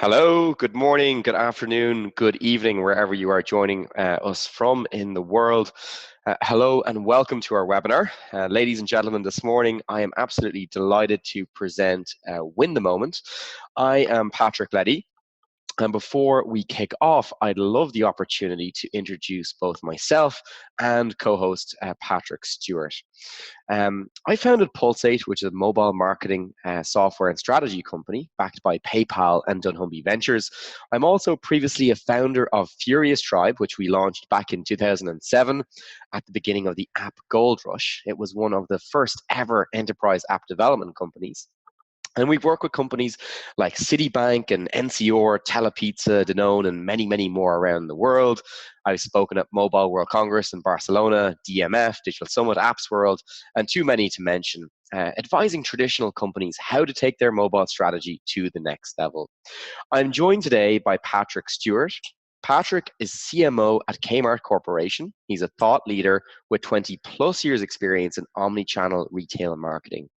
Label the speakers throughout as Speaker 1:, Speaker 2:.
Speaker 1: Hello, good morning, good afternoon, good evening, wherever you are joining us from in the world. Hello and welcome to our webinar. Ladies and gentlemen, this morning I am absolutely delighted to present Win the Moment. I am Patrick Leddy. And before we kick off, I'd love the opportunity to introduce both myself and co-host Patrick Stewart. I founded Pulsate, which is a mobile marketing software and strategy company backed by PayPal and dunnhumby Ventures. I'm also previously a founder of Furious Tribe, which we launched back in 2007 at the beginning of the app gold rush. It was one of the first ever enterprise app development companies. And we've worked with companies like Citibank and NCR, Telepizza, Danone, and many, many more around the world. I've spoken at Mobile World Congress in Barcelona, DMF, Digital Summit, Apps World, and too many to mention, advising traditional companies how to take their mobile strategy to the next level. I'm joined today by Patrick Stewart. Patrick is CMO at Kmart Corporation. He's a thought leader with 20 plus years experience in omni-channel retail marketing.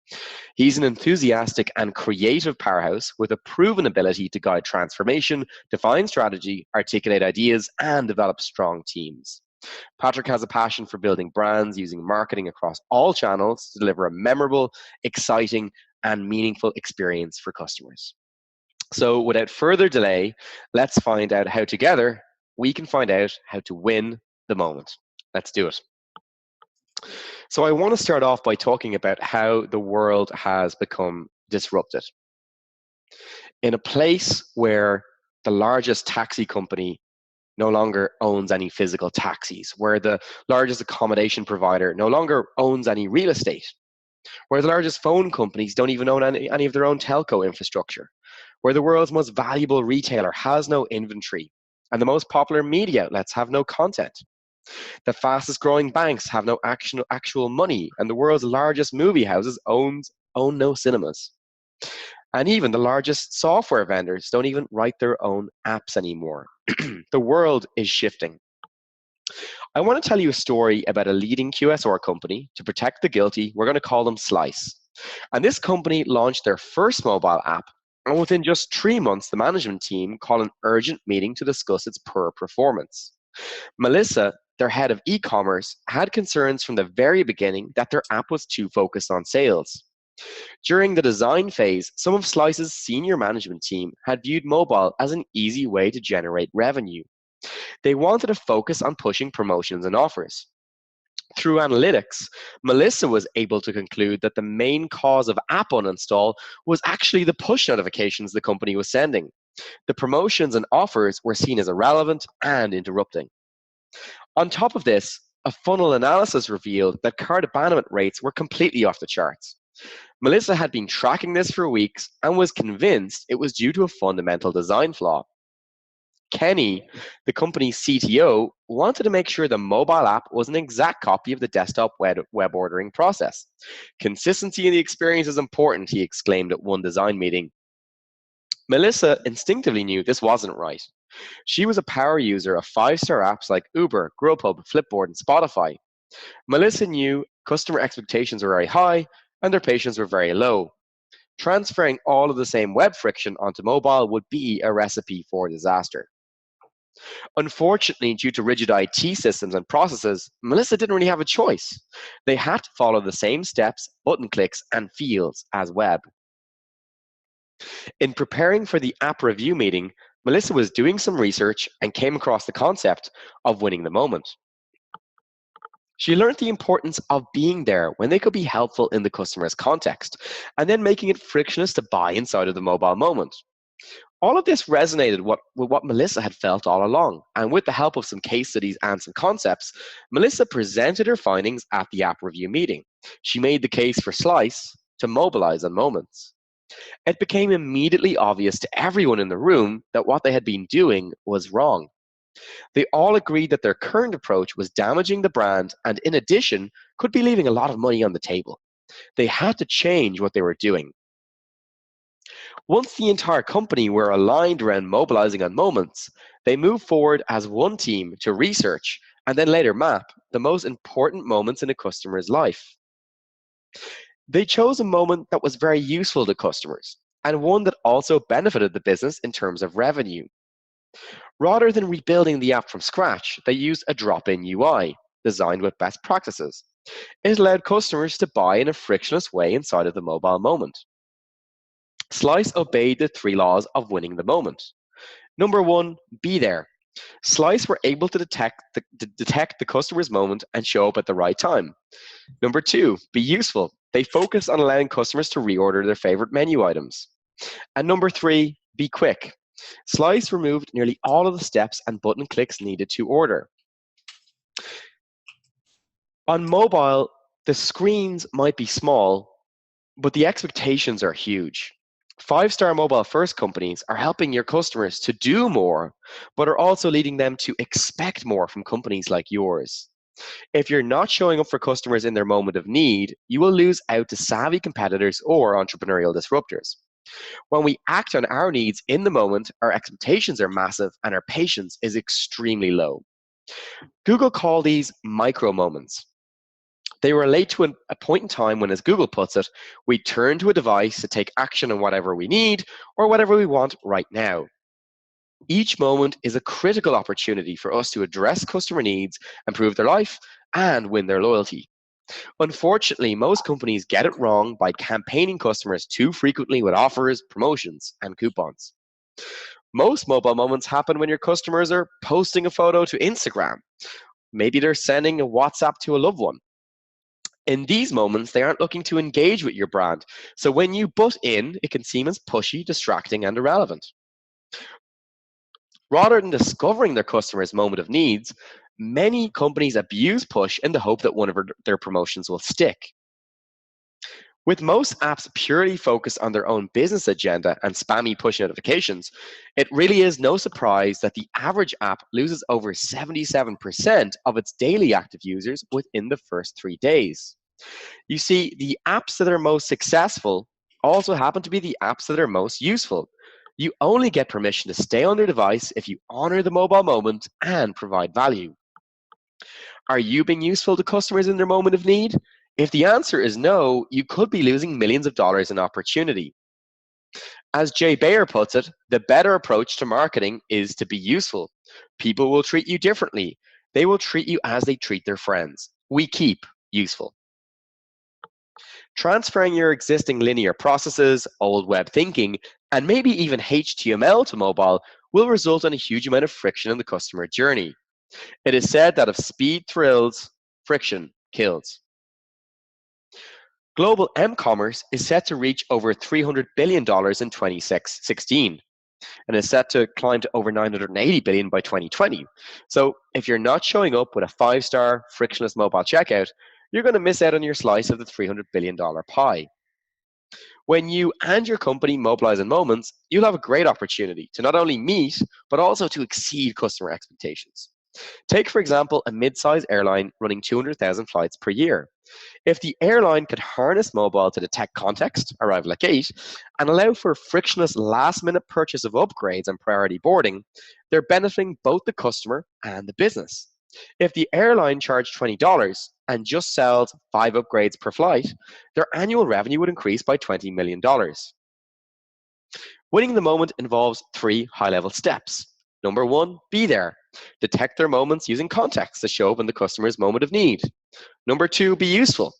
Speaker 1: He's an enthusiastic and creative powerhouse with a proven ability to guide transformation, define strategy, articulate ideas, and develop strong teams. Patrick has a passion for building brands using marketing across all channels to deliver a memorable, exciting, and meaningful experience for customers. So without further delay, let's find out how together we can find out how to win the moment. Let's do it. So I want to start off by talking about how the world has become disrupted. In a place where the largest taxi company no longer owns any physical taxis, where the largest accommodation provider no longer owns any real estate, where the largest phone companies don't even own any of their own telco infrastructure, where the world's most valuable retailer has no inventory, and the most popular media outlets have no content. The fastest growing banks have no actual money, and the world's largest movie houses own no cinemas. And even the largest software vendors don't even write their own apps anymore. The world is shifting. I want to tell you a story about a leading QSR company to protect the guilty. We're going to call them Slice. And this company launched their first mobile app, and within just 3 months, the management team called an urgent meeting to discuss its poor performance. Melissa, their head of e-commerce, had concerns from the very beginning that their app was too focused on sales. During the design phase, some of Slice's senior management team had viewed mobile as an easy way to generate revenue. They wanted to focus on pushing promotions and offers. Through analytics, Melissa was able to conclude that the main cause of app uninstall was actually the push notifications the company was sending. The promotions and offers were seen as irrelevant and interrupting. On top of this, a funnel analysis revealed that cart abandonment rates were completely off the charts. Melissa had been tracking this for weeks and was convinced it was due to a fundamental design flaw. Kenny, the company's CTO, wanted to make sure the mobile app was an exact copy of the desktop web ordering process. Consistency in the experience is important, he exclaimed at one design meeting. Melissa instinctively knew this wasn't right. She was a power user of five-star apps like Uber, Grubhub, Flipboard, and Spotify. Melissa knew customer expectations were very high and their patience were very low. Transferring all of the same web friction onto mobile would be a recipe for disaster. Unfortunately, due to rigid IT systems and processes, Melissa didn't really have a choice. They had to follow the same steps, button clicks, and fields as web. In preparing for the app review meeting, Melissa was doing some research and came across the concept of winning the moment. She learned the importance of being there when they could be helpful in the customer's context, and then making it frictionless to buy inside of the mobile moment. All of this resonated with what Melissa had felt all along, and with the help of some case studies and some concepts, Melissa presented her findings at the app review meeting. She made the case for Slice to mobilize on moments. It became immediately obvious to everyone in the room that what they had been doing was wrong. They all agreed that their current approach was damaging the brand and, in addition, could be leaving a lot of money on the table. They had to change what they were doing. Once the entire company were aligned around mobilizing on moments, they moved forward as one team to research and then later map the most important moments in a customer's life. They chose a moment that was very useful to customers and one that also benefited the business in terms of revenue. Rather than rebuilding the app from scratch, they used a drop-in UI designed with best practices. It allowed customers to buy in a frictionless way inside of the mobile moment. Slice obeyed the three laws of winning the moment. Number one, be there. Slice were able to detect the customer's moment and show up at the right time. Number two, be useful. They focused on allowing customers to reorder their favorite menu items. And number three, be quick. Slice removed nearly all of the steps and button clicks needed to order. On mobile, the screens might be small, but the expectations are huge. Five-star mobile first companies are helping your customers to do more, but are also leading them to expect more from companies like yours. If you're not showing up for customers in their moment of need, you will lose out to savvy competitors or entrepreneurial disruptors. When we act on our needs in the moment, our expectations are massive and our patience is extremely low. Google call these micro moments. They relate to a point in time when, as Google puts it, we turn to a device to take action on whatever we need or whatever we want right now. Each moment is a critical opportunity for us to address customer needs, improve their life, and win their loyalty. Unfortunately, most companies get it wrong by campaigning customers too frequently with offers, promotions, and coupons. Most mobile moments happen when your customers are posting a photo to Instagram. Maybe they're sending a WhatsApp to a loved one. In these moments, they aren't looking to engage with your brand. So when you butt in, it can seem as pushy, distracting, and irrelevant. Rather than discovering their customers' moment of needs, many companies abuse push in the hope that one of their promotions will stick. With most apps purely focused on their own business agenda and spammy push notifications, it really is no surprise that the average app loses over 77% of its daily active users within the first 3 days. You see, the apps that are most successful also happen to be the apps that are most useful. You only get permission to stay on their device if you honor the mobile moment and provide value. Are you being useful to customers in their moment of need? If the answer is no, you could be losing millions of dollars in opportunity. As Jay Bayer puts it, the better approach to marketing is to be useful. People will treat you differently. They will treat you as they treat their friends. We keep useful. Transferring your existing linear processes, old web thinking, and maybe even HTML to mobile will result in a huge amount of friction in the customer journey. It is said that if speed thrills, friction kills. Global m-commerce is set to reach over $300 billion in 2016 and is set to climb to over $980 billion by 2020. So if you're not showing up with a 5-star frictionless mobile checkout, you're going to miss out on your slice of the $300 billion pie. When you and your company mobilize in moments, you'll have a great opportunity to not only meet, but also to exceed customer expectations. Take, for example, a mid-sized airline running 200,000 flights per year. If the airline could harness mobile to detect context, arrival at gate, and allow for frictionless last-minute purchase of upgrades and priority boarding, they're benefiting both the customer and the business. If the airline charged $20 and just sells 5 upgrades per flight, their annual revenue would increase by $20 million. Winning the moment involves 3 high-level steps. Number 1, be there. Detect their moments using context to show up in the customer's moment of need. Number 2, be useful.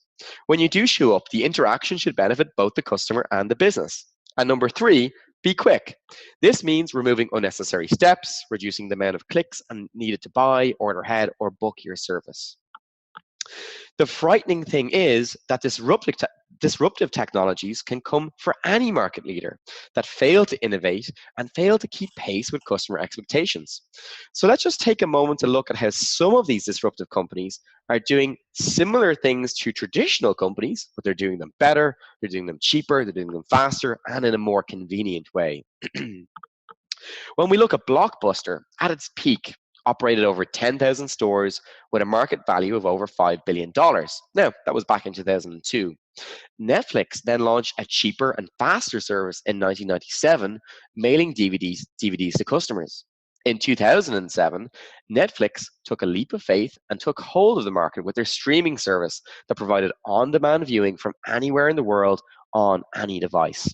Speaker 1: When you do show up, the interaction should benefit both the customer and the business. And number 3, be quick. This means removing unnecessary steps, reducing the amount of clicks needed to buy, order ahead, or book your service. The frightening thing is that disruptive technologies can come for any market leader that fail to innovate and fail to keep pace with customer expectations. So let's just take a moment to look at how some of these disruptive companies are doing similar things to traditional companies, but they're doing them better, they're doing them cheaper, they're doing them faster, and in a more convenient way. When we look at Blockbuster, at its peak, operated over 10,000 stores with a market value of over $5 billion. Now, that was back in 2002. Netflix then launched a cheaper and faster service in 1997, mailing DVDs to customers. In 2007, Netflix took a leap of faith and took hold of the market with their streaming service that provided on-demand viewing from anywhere in the world on any device.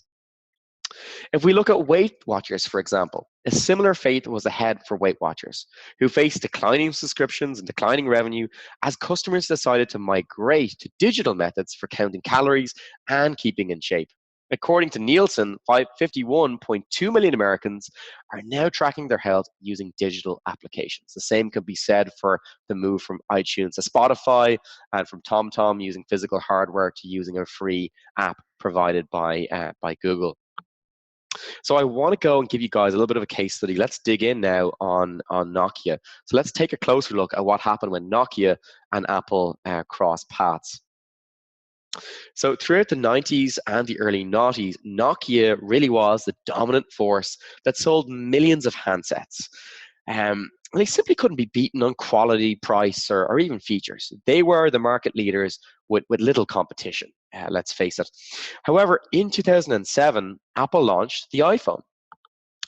Speaker 1: If we look at Weight Watchers, for example, a similar fate was ahead for Weight Watchers, who faced declining subscriptions and declining revenue as customers decided to migrate to digital methods for counting calories and keeping in shape. According to Nielsen, 51.2 million Americans are now tracking their health using digital applications. The same can be said for the move from iTunes to Spotify and from TomTom using physical hardware to using a free app provided by Google. So I want to go and give you guys a little bit of a case study. Let's dig in now on Nokia. So let's take a closer look at what happened when Nokia and Apple crossed paths. So throughout the 90s and the early noughties, Nokia really was the dominant force that sold millions of handsets. They simply couldn't be beaten on quality, price, or even features. They were the market leaders with little competition, let's face it. However, in 2007, Apple launched the iPhone.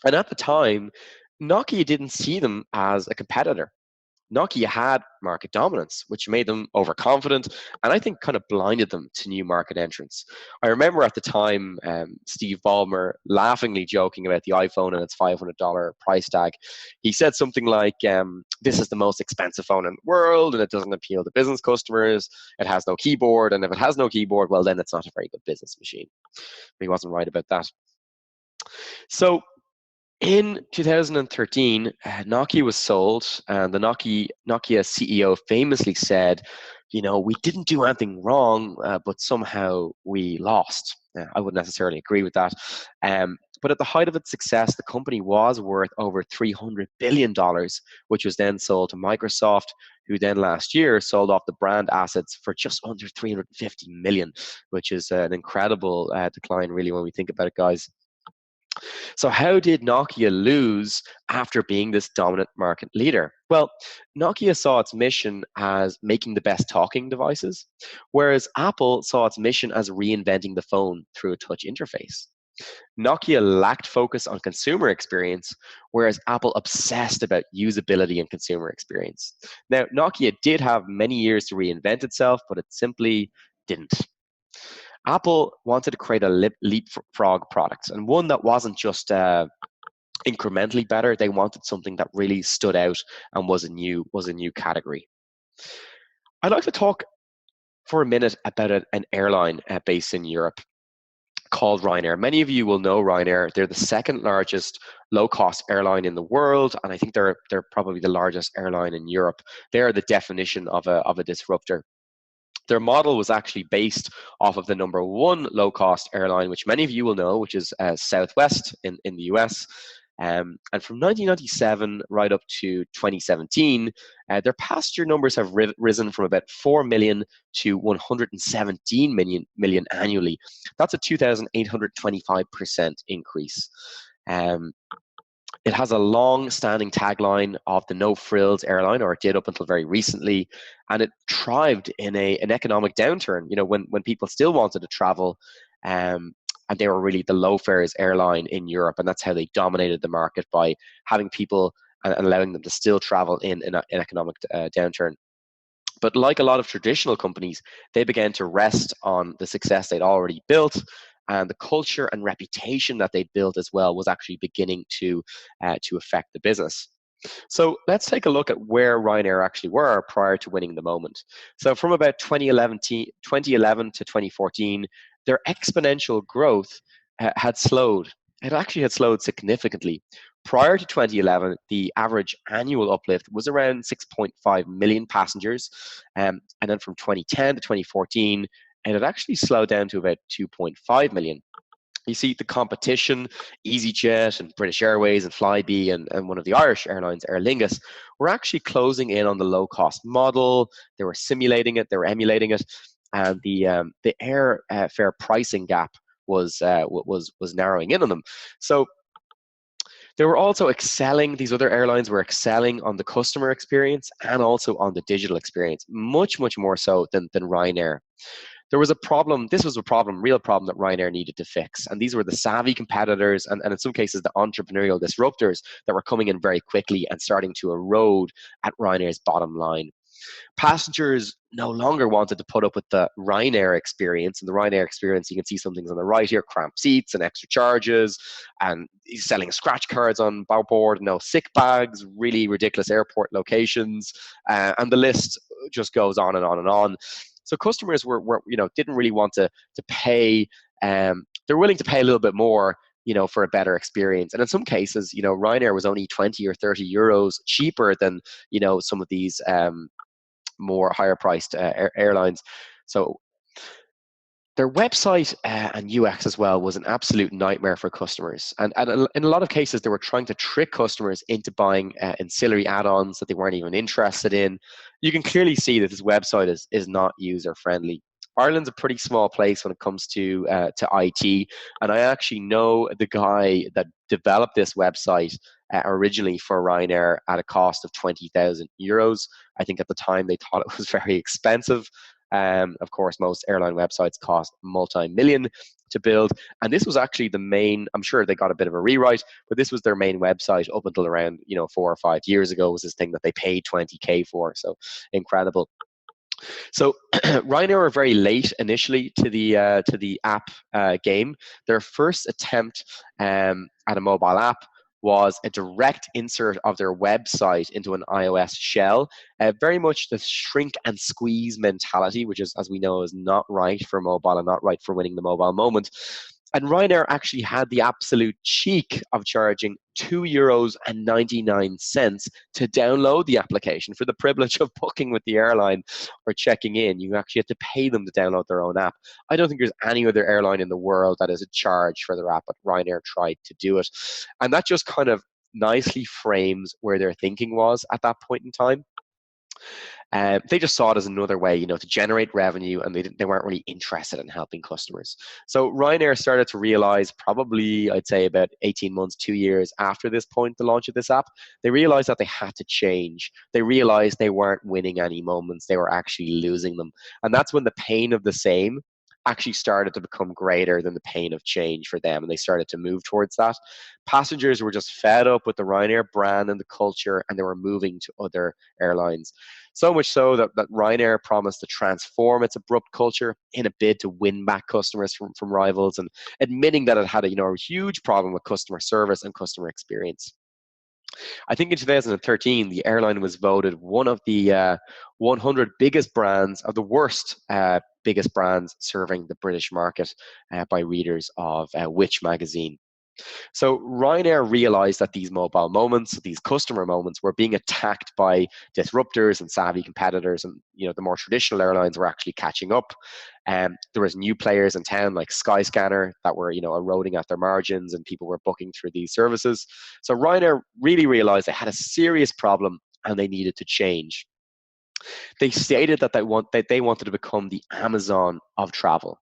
Speaker 1: And at the time, Nokia didn't see them as a competitor. Nokia had market dominance, which made them overconfident and I think kind of blinded them to new market entrants. I remember at the time Steve Ballmer laughingly joking about the iPhone and its $500 price tag. He said something like, this is the most expensive phone in the world and it doesn't appeal to business customers. It has no keyboard, and if it has no keyboard, well, then it's not a very good business machine. But he wasn't right about that. So in 2013, Nokia was sold, and the Nokia CEO famously said, we didn't do anything wrong, but somehow we lost. I wouldn't necessarily agree with that. But at the height of its success, the company was worth over $300 billion, which was then sold to Microsoft, who then last year sold off the brand assets for just under $350 million, which is an incredible decline, really, when we think about it, guys. So how did Nokia lose after being this dominant market leader? Well, Nokia saw its mission as making the best talking devices, whereas Apple saw its mission as reinventing the phone through a touch interface. Nokia lacked focus on consumer experience, whereas Apple obsessed about usability and consumer experience. Now, Nokia did have many years to reinvent itself, but it simply didn't. Apple wanted to create a leapfrog product, and one that wasn't just incrementally better. They wanted something that really stood out and was a new category. I'd like to talk for a minute about an airline based in Europe called Ryanair. Many of you will know Ryanair. They're the second largest low-cost airline in the world, and I think they're probably the largest airline in Europe. They are the definition of a disruptor. Their model was actually based off of the number one low-cost airline, which many of you will know, which is Southwest in the US. And from 1997 right up to 2017, their passenger numbers have risen from about 4 million to 117 million annually. That's a 2,825% increase. It has a long-standing tagline of the no-frills airline, or it did up until very recently, and it thrived in an economic downturn. When people still wanted to travel, and they were really the low-fares airline in Europe, and that's how they dominated the market, by having people and allowing them to still travel in an economic downturn. But like a lot of traditional companies, they began to rest on the success they'd already built, and the culture and reputation that they'd built as well was actually beginning to affect the business. So let's take a look at where Ryanair actually were prior to winning the moment. So from about 2011 to 2014, their exponential growth had slowed. It actually had slowed significantly. Prior to 2011, the average annual uplift was around 6.5 million passengers. And then from 2010 to 2014, and it actually slowed down to about 2.5 million. You see the competition, EasyJet and British Airways and Flybe and one of the Irish airlines, Aer Lingus, were actually closing in on the low-cost model. They were simulating it, they were emulating it, and the airfare pricing gap was narrowing in on them. So they were also excelling, these other airlines were excelling on the customer experience and also on the digital experience, much, much more so than Ryanair. There was a problem, this was a real problem that Ryanair needed to fix. And these were the savvy competitors and in some cases the entrepreneurial disruptors that were coming in very quickly and starting to erode at Ryanair's bottom line. Passengers no longer wanted to put up with the Ryanair experience. And the Ryanair experience, you can see some things on the right here: cramped seats and extra charges, and he's selling scratch cards on board, no sick bags, really ridiculous airport locations, and the list just goes on and on and on. So customers were didn't really want to pay. They're willing to pay a little bit more, for a better experience. And in some cases, Ryanair was only 20 or 30 euros cheaper than, some of these more higher priced airlines. So their website and UX as well was an absolute nightmare for customers. And in a lot of cases, they were trying to trick customers into buying ancillary add-ons that they weren't even interested in. You can clearly see that this website is not user-friendly. Ireland's a pretty small place when it comes to IT, and I actually know the guy that developed this website originally for Ryanair at a cost of 20,000 euros. I think at the time they thought it was very expensive. Of course, most airline websites cost multi-million to build, and this was actually the main. I'm sure they got a bit of a rewrite, but this was their main website up until around 4 or 5 years ago. Was this thing that they paid 20K for? So incredible. So Ryanair were very late initially to the app game. Their first attempt at a mobile app was a direct insert of their website into an iOS shell. Very much the shrink and squeeze mentality, which is, as we know, is not right for mobile and not right for winning the mobile moment. And Ryanair actually had the absolute cheek of charging €2.99 to download the application for the privilege of booking with the airline or checking in. You actually have to pay them to download their own app. I don't think there's any other airline in the world that is a charge for their app, but Ryanair tried to do it. And that just kind of nicely frames where their thinking was at that point in time. They just saw it as another way, to generate revenue, and they weren't really interested in helping customers. So Ryanair started to realize, probably I'd say about 18 months, 2 years after this point, the launch of this app, they realized that they had to change. They realized they weren't winning any moments; they were actually losing them, and that's when the pain of the same actually started to become greater than the pain of change for them, and they started to move towards that. Passengers were just fed up with the Ryanair brand and the culture, and they were moving to other airlines. So much so that Ryanair promised to transform its abrupt culture in a bid to win back customers from rivals, and admitting that it had a huge problem with customer service and customer experience. I think in 2013, the airline was voted one of the 100 biggest brands, of the worst biggest brands serving the British market by readers of Which magazine. So Ryanair realized that these mobile moments, these customer moments, were being attacked by disruptors and savvy competitors, and the more traditional airlines were actually catching up. There was new players in town like Skyscanner that were eroding at their margins, and people were booking through these services. So Ryanair really realized they had a serious problem and they needed to change. They stated that they wanted to become the Amazon of travel.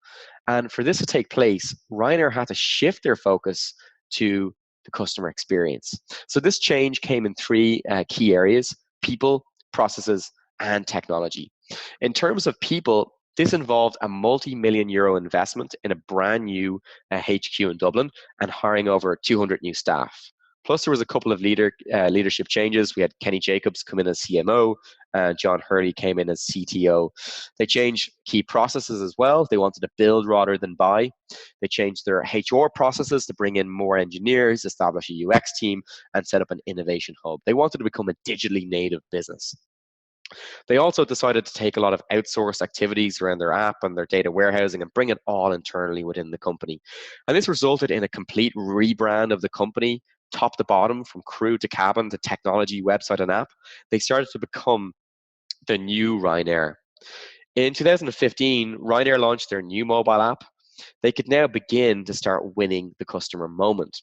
Speaker 1: And for this to take place, Ryanair had to shift their focus to the customer experience. So this change came in three key areas: people, processes, and technology. In terms of people, this involved a multi-million euro investment in a brand new HQ in Dublin and hiring over 200 new staff. Plus, there was a couple of leadership changes. We had Kenny Jacobs come in as CMO, and John Hurley came in as CTO. They changed key processes as well. They wanted to build rather than buy. They changed their HR processes to bring in more engineers, establish a UX team, and set up an innovation hub. They wanted to become a digitally native business. They also decided to take a lot of outsourced activities around their app and their data warehousing and bring it all internally within the company. And this resulted in a complete rebrand of the company, top to bottom, from crew to cabin to technology, website, and app. They started to become the new Ryanair. In 2015, Ryanair launched their new mobile app. They could now begin to start winning the customer moment.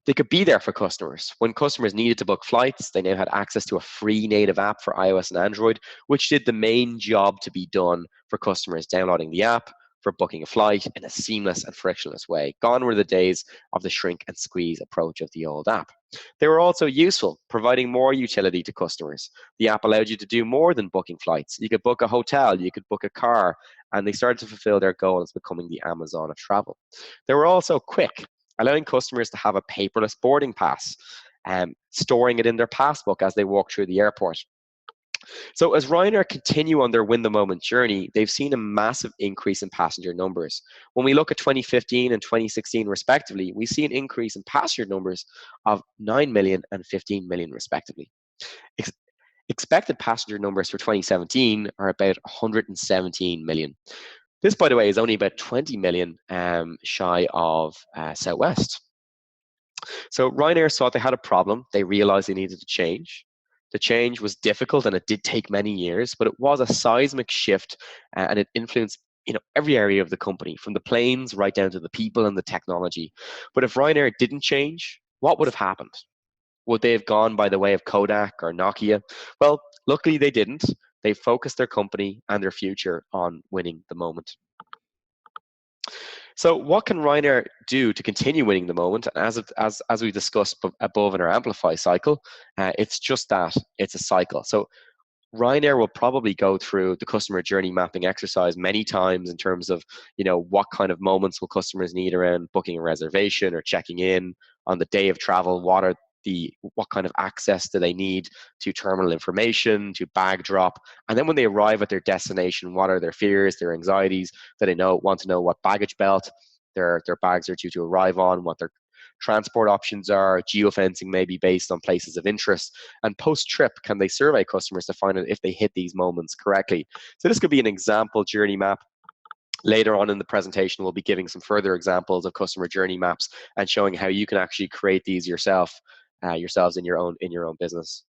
Speaker 1: They could be there for customers. When customers needed to book flights, they now had access to a free native app for iOS and Android, which did the main job to be done for customers downloading the app, for booking a flight in a seamless and frictionless way. Gone were the days of the shrink and squeeze approach of the old app. They were also useful, providing more utility to customers. The app allowed you to do more than booking flights. You could book a hotel, you could book a car, and they started to fulfill their goal as becoming the Amazon of travel. They were also quick, allowing customers to have a paperless boarding pass, storing it in their passbook as they walk through the airport. So as Ryanair continue on their win the moment journey, they've seen a massive increase in passenger numbers. When we look at 2015 and 2016 respectively, we see an increase in passenger numbers of 9 million and 15 million respectively. Ex- Expected passenger numbers for 2017 are about 117 million. This, by the way, is only about 20 million shy of Southwest. So Ryanair saw they had a problem. They realized they needed to change. The change was difficult and it did take many years, but it was a seismic shift and it influenced every area of the company, from the planes right down to the people and the technology. But if Ryanair didn't change, what would have happened? Would they have gone by the way of Kodak or Nokia? Well, luckily they didn't. They focused their company and their future on winning the moment. So, what can Ryanair do to continue winning the moment? As we discussed above in our Amplify cycle, it's just that, it's a cycle. So, Ryanair will probably go through the customer journey mapping exercise many times in terms of, what kind of moments will customers need around booking a reservation or checking in on the day of travel. What kind of access do they need to terminal information, to bag drop, and then when they arrive at their destination, what are their fears, their anxieties? Do they want to know what baggage belt their bags are due to arrive on, what their transport options are, geofencing may be based on places of interest, and post-trip, can they survey customers to find out if they hit these moments correctly? So this could be an example journey map. Later on in the presentation, we'll be giving some further examples of customer journey maps and showing how you can actually create these yourselves in your own business.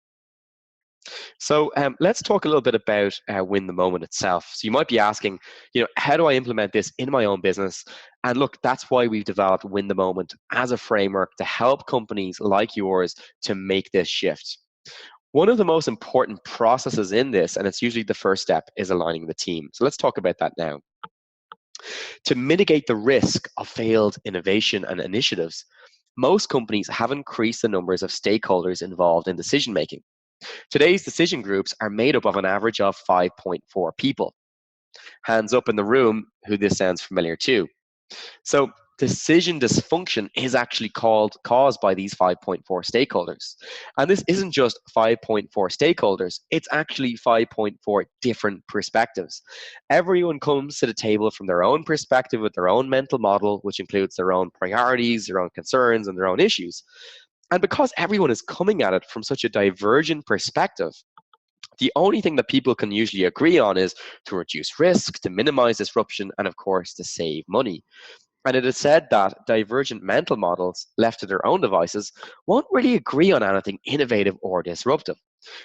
Speaker 1: So let's talk a little bit about Win the Moment itself. So you might be asking, how do I implement this in my own business? And look, that's why we've developed Win the Moment as a framework to help companies like yours to make this shift. One of the most important processes in this, and it's usually the first step, is aligning the team. So let's talk about that now. To mitigate the risk of failed innovation and initiatives, most companies have increased the numbers of stakeholders involved in decision making. Today's decision groups are made up of an average of 5.4 people. Hands up in the room who this sounds familiar to. So decision dysfunction is actually caused by these 5.4 stakeholders. And this isn't just 5.4 stakeholders, it's actually 5.4 different perspectives. Everyone comes to the table from their own perspective with their own mental model, which includes their own priorities, their own concerns, and their own issues. And because everyone is coming at it from such a divergent perspective, the only thing that people can usually agree on is to reduce risk, to minimize disruption, and of course, to save money. And it is said that divergent mental models, left to their own devices, won't really agree on anything innovative or disruptive.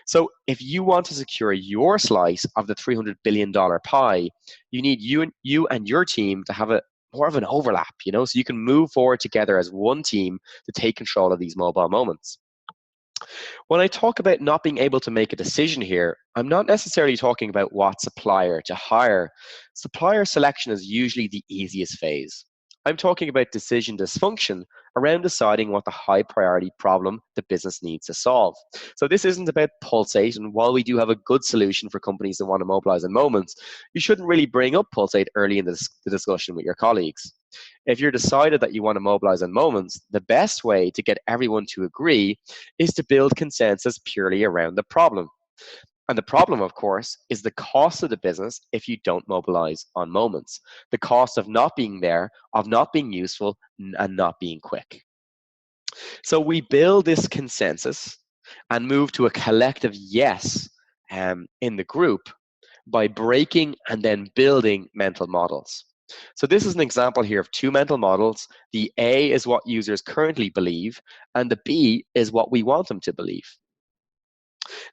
Speaker 1: So if you want to secure your slice of the $300 billion pie, you need you and your team to have more of an overlap, so you can move forward together as one team to take control of these mobile moments. When I talk about not being able to make a decision here, I'm not necessarily talking about what supplier to hire. Supplier selection is usually the easiest phase. I'm talking about decision dysfunction around deciding what the high priority problem the business needs to solve. So this isn't about Pulsate, and while we do have a good solution for companies that want to mobilize in moments, you shouldn't really bring up Pulsate early in the discussion with your colleagues. If you're decided that you want to mobilize in moments, the best way to get everyone to agree is to build consensus purely around the problem. And the problem, of course, is the cost of the business if you don't mobilize on moments. The cost of not being there, of not being useful, and not being quick. So we build this consensus and move to a collective yes in the group by breaking and then building mental models. So this is an example here of two mental models. The A is what users currently believe, and the B is what we want them to believe.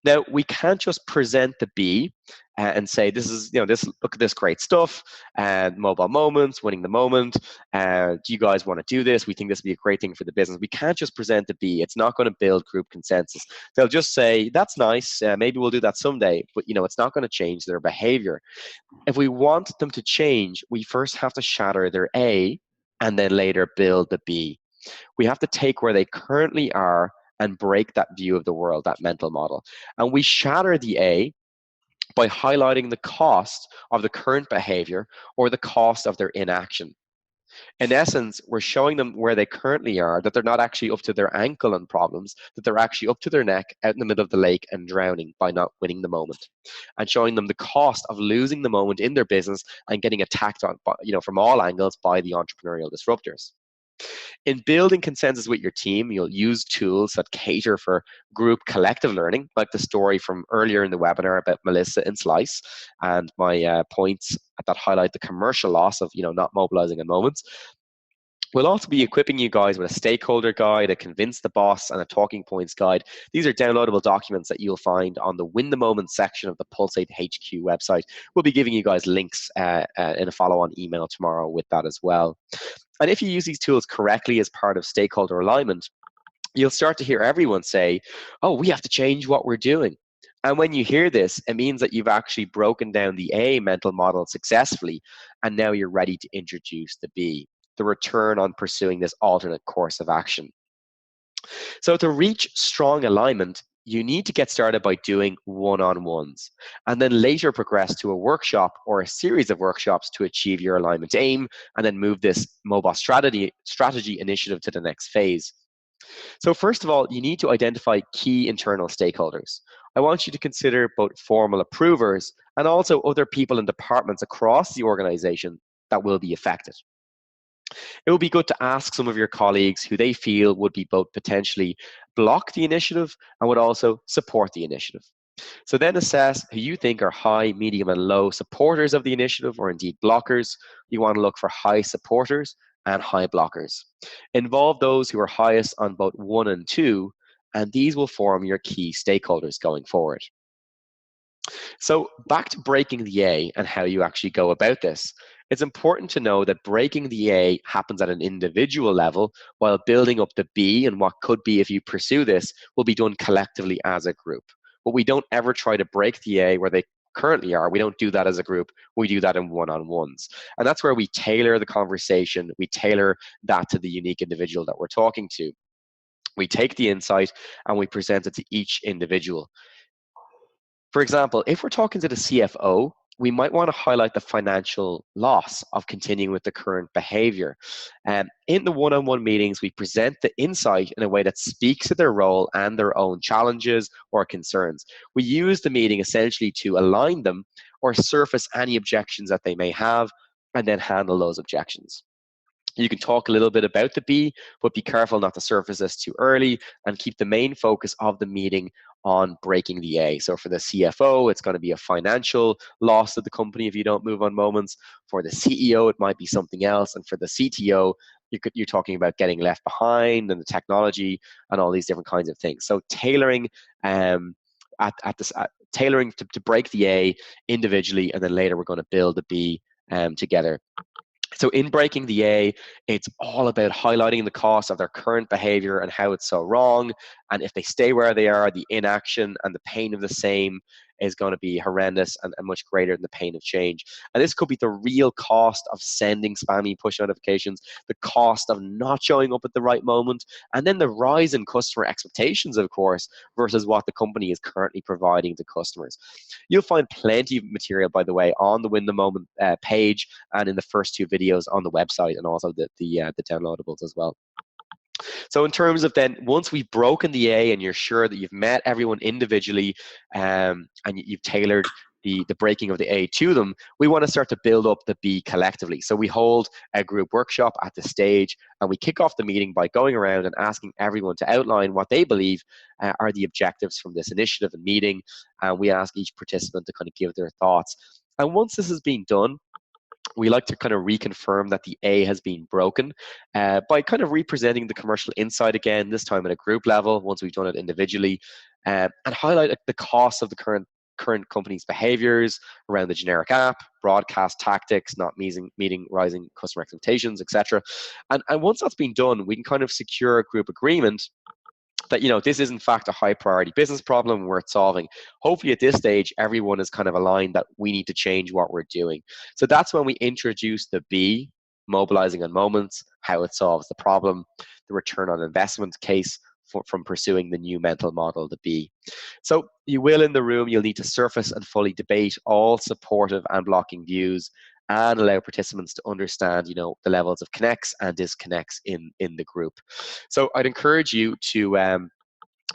Speaker 1: Now, we can't just present the B and say, look at this great stuff, and mobile moments, winning the moment. Do you guys want to do this? We think this would be a great thing for the business. We can't just present the B. It's not going to build group consensus. They'll just say, that's nice. Maybe we'll do that someday. But, it's not going to change their behavior. If we want them to change, we first have to shatter their A and then later build the B. We have to take where they currently are and break that view of the world, that mental model. And we shatter the A by highlighting the cost of the current behavior or the cost of their inaction. In essence, we're showing them where they currently are, that they're not actually up to their ankle on problems, that they're actually up to their neck out in the middle of the lake and drowning by not winning the moment. And showing them the cost of losing the moment in their business and getting attacked on, from all angles by the entrepreneurial disruptors. In building consensus with your team, you'll use tools that cater for group collective learning, like the story from earlier in the webinar about Melissa and Slice, and my points that highlight the commercial loss of not mobilizing in moments. We'll also be equipping you guys with a stakeholder guide, a convince the boss, and a talking points guide. These are downloadable documents that you'll find on the Win the Moment section of the Pulsate HQ website. We'll be giving you guys links in a follow-on email tomorrow with that as well. And if you use these tools correctly as part of stakeholder alignment, you'll start to hear everyone say, oh, we have to change what we're doing. And when you hear this, it means that you've actually broken down the A mental model successfully, and now you're ready to introduce the B, the return on pursuing this alternate course of action. So to reach strong alignment, you need to get started by doing one-on-ones, and then later progress to a workshop or a series of workshops to achieve your alignment aim, and then move this mobile strategy initiative to the next phase. So first of all, you need to identify key internal stakeholders. I want you to consider both formal approvers and also other people in departments across the organization that will be affected. It would be good to ask some of your colleagues who they feel would be both potentially block the initiative and would also support the initiative. So then assess who you think are high, medium, and low supporters of the initiative, or indeed blockers. You want to look for high supporters and high blockers. Involve those who are highest on both 1 and 2, and these will form your key stakeholders going forward. So back to breaking the A and how you actually go about this. It's important to know that breaking the A happens at an individual level, while building up the B and what could be, if you pursue this, will be done collectively as a group. But we don't ever try to break the A where they currently are. We don't do that as a group. We do that in one-on-ones. And that's where we tailor the conversation. We tailor that to the unique individual that we're talking to. We take the insight and we present it to each individual. For example, if we're talking to the CFO, we might want to highlight the financial loss of continuing with the current behavior. In the one-on-one meetings, we present the insight in a way that speaks to their role and their own challenges or concerns. We use the meeting essentially to align them or surface any objections that they may have, and then handle those objections. You can talk a little bit about the B, but be careful not to surface this too early, and keep the main focus of the meeting on breaking the A. So for the CFO, it's going to be a financial loss to the company if you don't move on moments. For the CEO, it might be something else. And for the CTO, you're talking about getting left behind and the technology and all these different kinds of things. So tailoring tailoring to break the A individually, and then later we're going to build the B together. So in breaking the A, it's all about highlighting the cost of their current behavior and how it's so wrong. And if they stay where they are, the inaction and the pain of the same is going to be horrendous and much greater than the pain of change. And this could be the real cost of sending spammy push notifications, the cost of not showing up at the right moment, and then the rise in customer expectations, of course, versus what the company is currently providing to customers. You'll find plenty of material, by the way, on the Win the Moment page and in the first 2 videos on the website, and also the downloadables as well. So in terms of then, once we've broken the A and you're sure that you've met everyone individually and you've tailored the breaking of the A to them, we want to start to build up the B collectively. So we hold a group workshop at the stage, and we kick off the meeting by going around and asking everyone to outline what they believe are the objectives from this initiative and meeting. And we ask each participant to kind of give their thoughts. And once this has been done, we like to kind of reconfirm that the A has been broken by kind of representing the commercial insight again, this time at a group level, once we've done it individually, and highlight the cost of the current company's behaviors around the generic app, broadcast tactics, not meeting rising customer expectations, etc. And once that's been done, we can kind of secure a group agreement that this is in fact a high priority business problem worth solving. Hopefully at this stage, everyone is kind of aligned that we need to change what we're doing. So that's when we introduce the B, mobilizing on moments, how it solves the problem, the return on investment case from pursuing the new mental model, the B. So you'll need to surface and fully debate all supportive and blocking views, and allow participants to understand, the levels of connects and disconnects in the group. So I'd encourage you to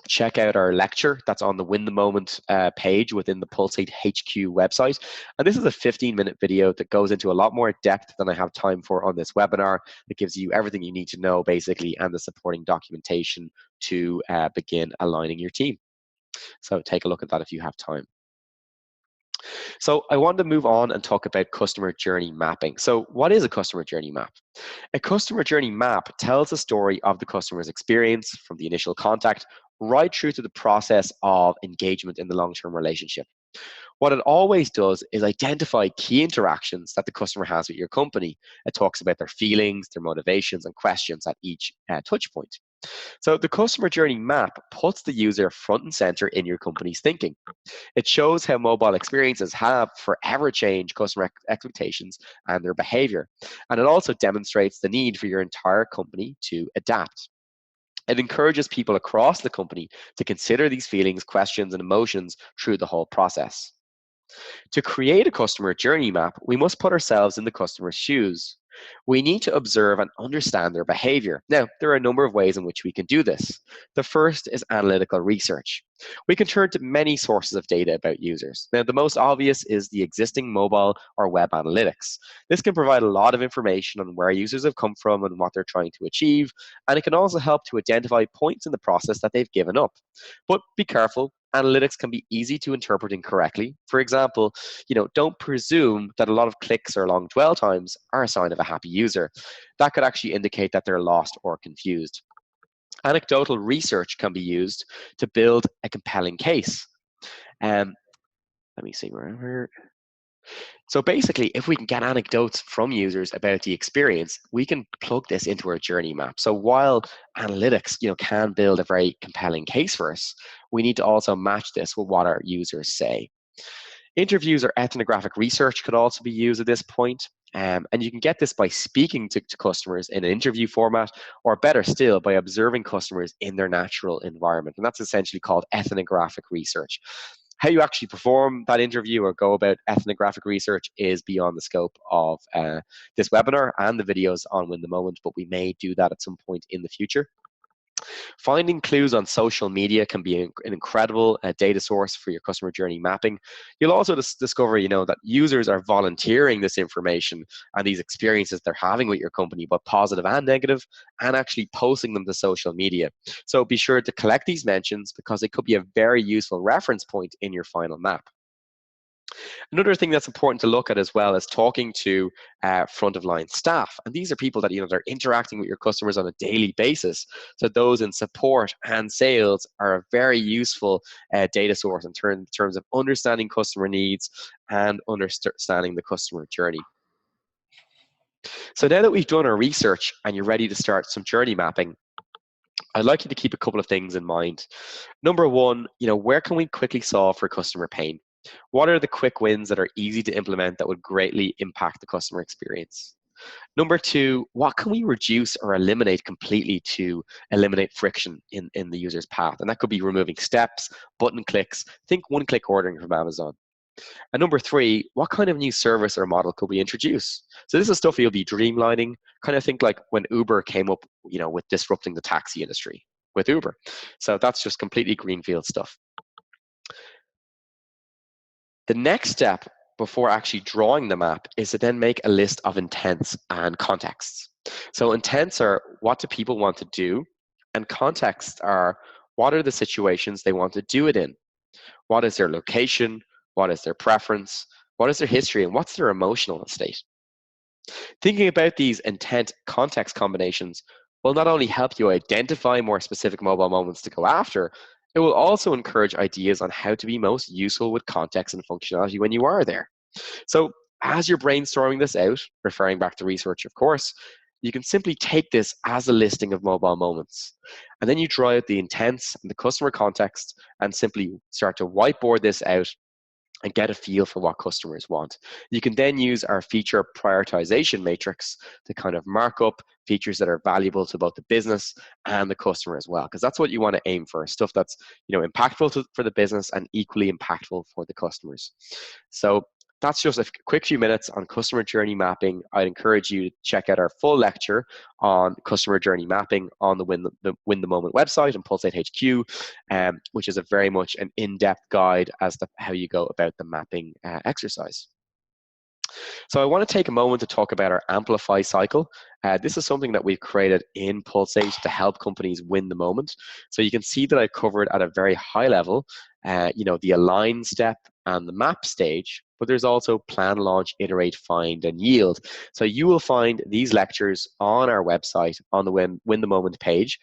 Speaker 1: check out our lecture that's on the Win the Moment page within the Pulsate HQ website. And this is a 15-minute video that goes into a lot more depth than I have time for on this webinar. It gives you everything you need to know, basically, and the supporting documentation to begin aligning your team. So take a look at that if you have time. So I wanted to move on and talk about customer journey mapping. So what is a customer journey map? A customer journey map tells the story of the customer's experience from the initial contact right through to the process of engagement in the long-term relationship. What it always does is identify key interactions that the customer has with your company. It talks about their feelings, their motivations, and questions at each touch point. So the customer journey map puts the user front and center in your company's thinking. It shows how mobile experiences have forever changed customer expectations and their behavior. And it also demonstrates the need for your entire company to adapt. It encourages people across the company to consider these feelings, questions, and emotions through the whole process. To create a customer journey map, we must put ourselves in the customer's shoes. We need to observe and understand their behavior. Now, there are a number of ways in which we can do this. The first is analytical research. We can turn to many sources of data about users. Now, the most obvious is the existing mobile or web analytics. This can provide a lot of information on where users have come from and what they're trying to achieve, and it can also help to identify points in the process that they've given up. But be careful. Analytics can be easy to interpret incorrectly. For example, don't presume that a lot of clicks or long dwell times are a sign of a happy user. That could actually indicate that they're lost or confused. Anecdotal research can be used to build a compelling case. Let me see wherever. So basically, if we can get anecdotes from users about the experience, we can plug this into our journey map. So while analytics, can build a very compelling case for us, we need to also match this with what our users say. Interviews or ethnographic research could also be used at this point. And you can get this by speaking to customers in an interview format, or better still, by observing customers in their natural environment. And that's essentially called ethnographic research. How you actually perform that interview or go about ethnographic research is beyond the scope of this webinar and the videos on Win the Moment, but we may do that at some point in the future. Finding clues on social media can be an incredible data source for your customer journey mapping. You'll also discover, that users are volunteering this information and these experiences they're having with your company, both positive and negative, and actually posting them to social media. So be sure to collect these mentions because it could be a very useful reference point in your final map. Another thing that's important to look at as well is talking to front of line staff. And these are people that, they're interacting with your customers on a daily basis. So those in support and sales are a very useful data source in terms of understanding customer needs and understanding the customer journey. So now that we've done our research and you're ready to start some journey mapping, I'd like you to keep a couple of things in mind. Number one, where can we quickly solve for customer pain? What are the quick wins that are easy to implement that would greatly impact the customer experience? Number two, what can we reduce or eliminate completely to eliminate friction in the user's path? And that could be removing steps, button clicks, think one-click ordering from Amazon. And number three, what kind of new service or model could we introduce? So this is stuff you'll be dreamlining, kind of think like when Uber came up, with disrupting the taxi industry with Uber. So that's just completely greenfield stuff. The next step before actually drawing the map is to then make a list of intents and contexts. So intents are what do people want to do, and contexts are what are the situations they want to do it in. What is their location? What is their preference? What is their history? And what's their emotional state? Thinking about these intent context combinations will not only help you identify more specific mobile moments to go after, it will also encourage ideas on how to be most useful with context and functionality when you are there. So as you're brainstorming this out, referring back to research, of course, you can simply take this as a listing of mobile moments. And then you draw out the intents and the customer context and simply start to whiteboard this out and get a feel for what customers want. You can then use our feature prioritization matrix to kind of mark up features that are valuable to both the business and the customer as well, because that's what you want to aim for, stuff that's impactful for the business and equally impactful for the customers. So That's just a quick few minutes on customer journey mapping. I'd encourage you to check out our full lecture on customer journey mapping on the Win the Moment website and Pulsate HQ, which is a very much an in-depth guide as to how you go about the mapping exercise. So I want to take a moment to talk about our Amplify cycle. This is something that we've created in Pulsate to help companies win the moment. So you can see that I covered at a very high level, the align step and the map stage, but there's also plan, launch, iterate, find, and yield. So you will find these lectures on our website on the Win the Moment page.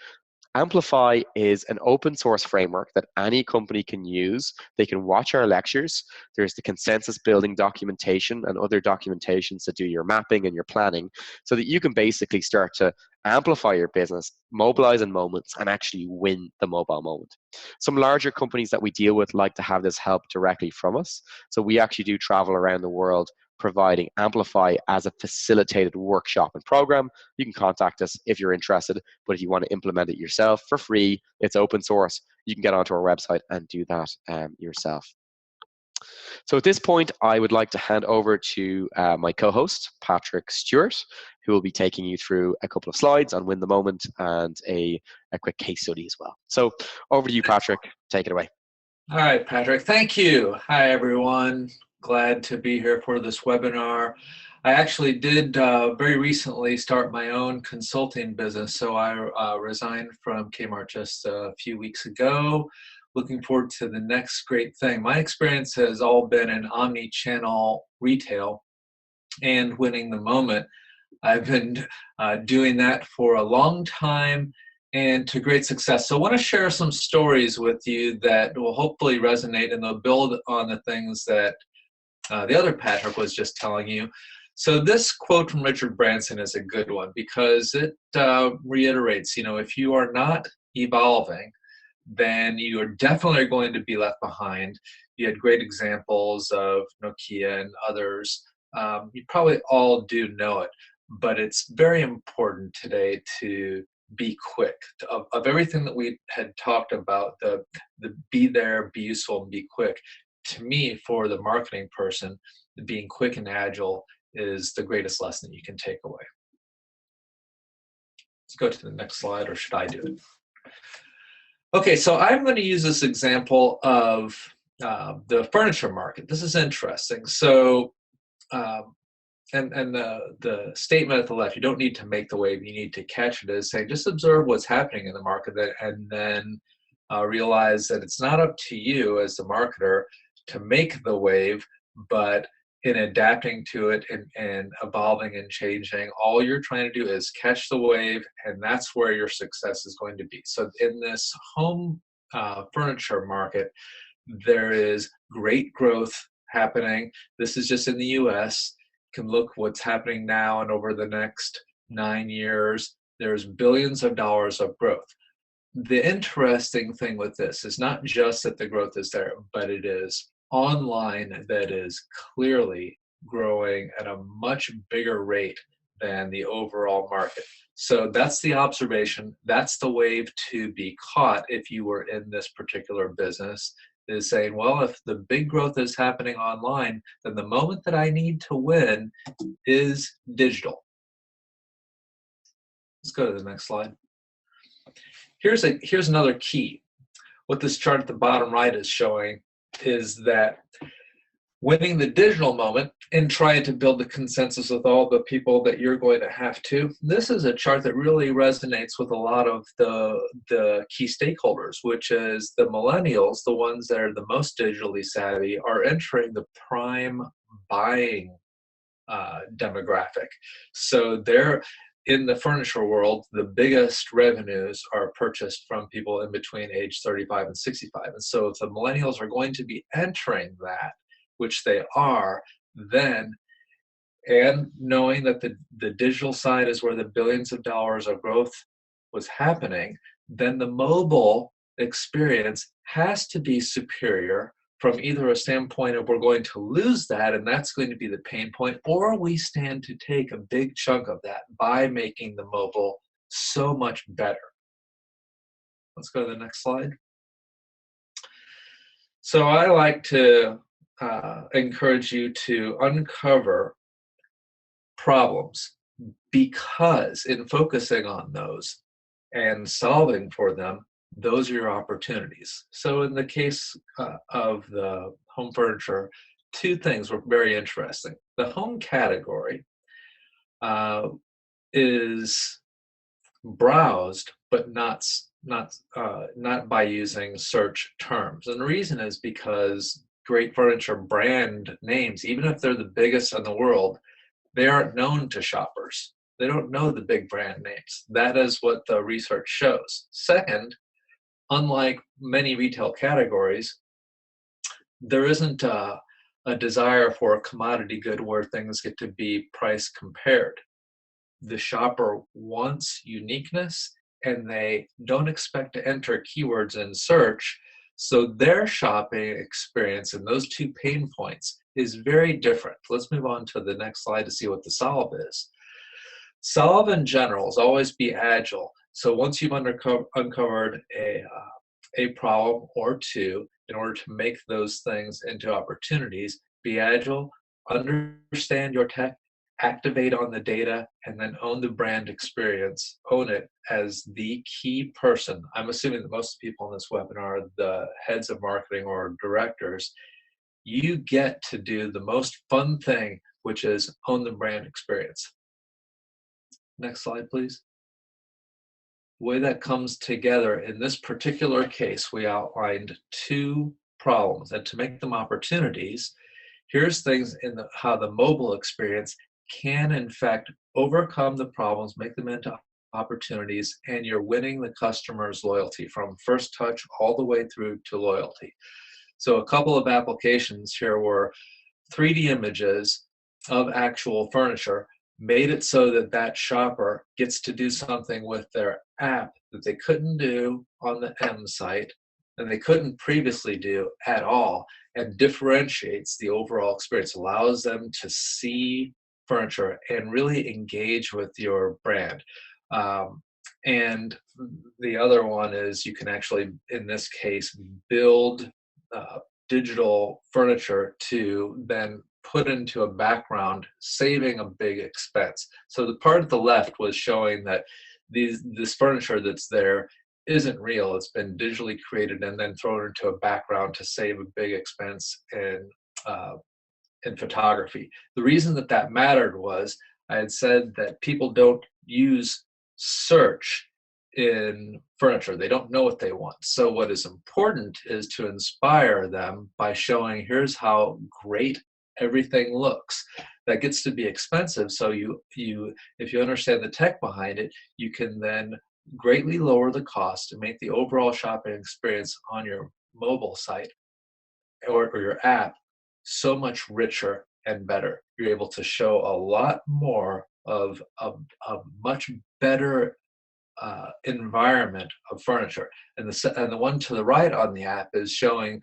Speaker 1: Amplify is an open source framework that any company can use. They can watch our lectures. There's the consensus building documentation and other documentations to do your mapping and your planning so that you can basically start to amplify your business, mobilize in moments, and actually win the mobile moment. Some larger companies that we deal with like to have this help directly from us. So we actually do travel around the world providing Amplify as a facilitated workshop and program. You can contact us if you're interested, but if you want to implement it yourself for free, it's open source. You can get onto our website and do that yourself. So at this point, I would like to hand over to my co-host, Patrick Stewart, who will be taking you through a couple of slides on Win the Moment and a quick case study as well. So over to you, Patrick. Take it away.
Speaker 2: All right, Patrick. Thank you. Hi, everyone. Glad to be here for this webinar. I actually did very recently start my own consulting business, so I resigned from Kmart just a few weeks ago. Looking forward to the next great thing. My experience has all been in omni-channel retail and winning the moment. I've been doing that for a long time and to great success. So I want to share some stories with you that will hopefully resonate, and they'll build on the things that the other Patrick was just telling you. So this quote from Richard Branson is a good one because it reiterates, if you are not evolving, then you are definitely going to be left behind. You had great examples of Nokia and others. You probably all do know it, but it's very important today to be quick. Of everything that we had talked about, the be there, be useful, and be quick, to me, for the marketing person, being quick and agile is the greatest lesson you can take away. Let's go to the next slide, or should I do it? Okay, so I'm going to use this example of the furniture market. This is interesting. So, and the statement at the left, you don't need to make the wave, you need to catch it, is saying just observe what's happening in the market and then realize that it's not up to you as the marketer to make the wave, but in adapting to it and evolving and changing, all you're trying to do is catch the wave, and that's where your success is going to be. So in this home furniture market, there is great growth happening. This is just in the US. You can look what's happening now, and over the next 9 years, there's billions of dollars of growth. The interesting thing with this is not just that the growth is there, but it is online that is clearly growing at a much bigger rate than the overall market. So that's the observation. That's the wave to be caught if you were in this particular business, is saying, well, if the big growth is happening online, then the moment that I need to win is digital. Let's go to the next slide. Here's another key. What this chart at the bottom right is showing is that winning the digital moment and trying to build the consensus with all the people that you're going to have to. This is a chart that really resonates with a lot of the key stakeholders, which is the millennials, the ones that are the most digitally savvy, are entering the prime buying demographic. So they're in the furniture world, the biggest revenues are purchased from people in between age 35 and 65. And so if the millennials are going to be entering that, which they are, then, and knowing that the digital side is where the billions of dollars of growth was happening, then the mobile experience has to be superior from either a standpoint of we're going to lose that, and that's going to be the pain point, or we stand to take a big chunk of that by making the mobile so much better. Let's go to the next slide. So I like to encourage you to uncover problems, because in focusing on those and solving for them, those are your opportunities. So in the case of the home furniture, two things were very interesting. The home category uh, is browsed, but not by using search terms. And the reason is because great furniture brand names, even if they're the biggest in the world, they aren't known to shoppers. They don't know the big brand names. That is what the research shows. Second, unlike many retail categories, there isn't a desire for a commodity good where things get to be price compared. The shopper wants uniqueness, and they don't expect to enter keywords in search. So their shopping experience and those two pain points is very different. Let's move on to the next slide to see what the solve is. Solve in general is always be agile. So once you've uncovered a problem or two, in order to make those things into opportunities, be agile, understand your tech, activate on the data, and then own the brand experience. Own it as the key person. I'm assuming that most people in this webinar are the heads of marketing or directors. You get to do the most fun thing, which is own the brand experience. Next slide, please. The way that comes together in this particular case, we outlined two problems, and to make them opportunities, here's things in how the mobile experience can in fact overcome the problems, make them into opportunities, and you're winning the customer's loyalty from first touch all the way through to loyalty. So a couple of applications here were 3D images of actual furniture, made it so that that shopper gets to do something with their app that they couldn't do on the M site and they couldn't previously do at all, and differentiates the overall experience, allows them to see furniture and really engage with your brand. And the other one is you can actually, in this case, build digital furniture to then put into a background, saving a big expense. So the part at the left was showing that this furniture that's there isn't real. It's been digitally created and then thrown into a background to save a big expense in photography. The reason that that mattered was I had said that people don't use search in furniture. They don't know what they want. So what is important is to inspire them by showing here's how great everything looks. That gets to be expensive. So if you understand the tech behind it, you can then greatly lower the cost and make the overall shopping experience on your mobile site or your app so much richer and better. You're able to show a lot more of a much better environment of furniture. And the one to the right on the app is showing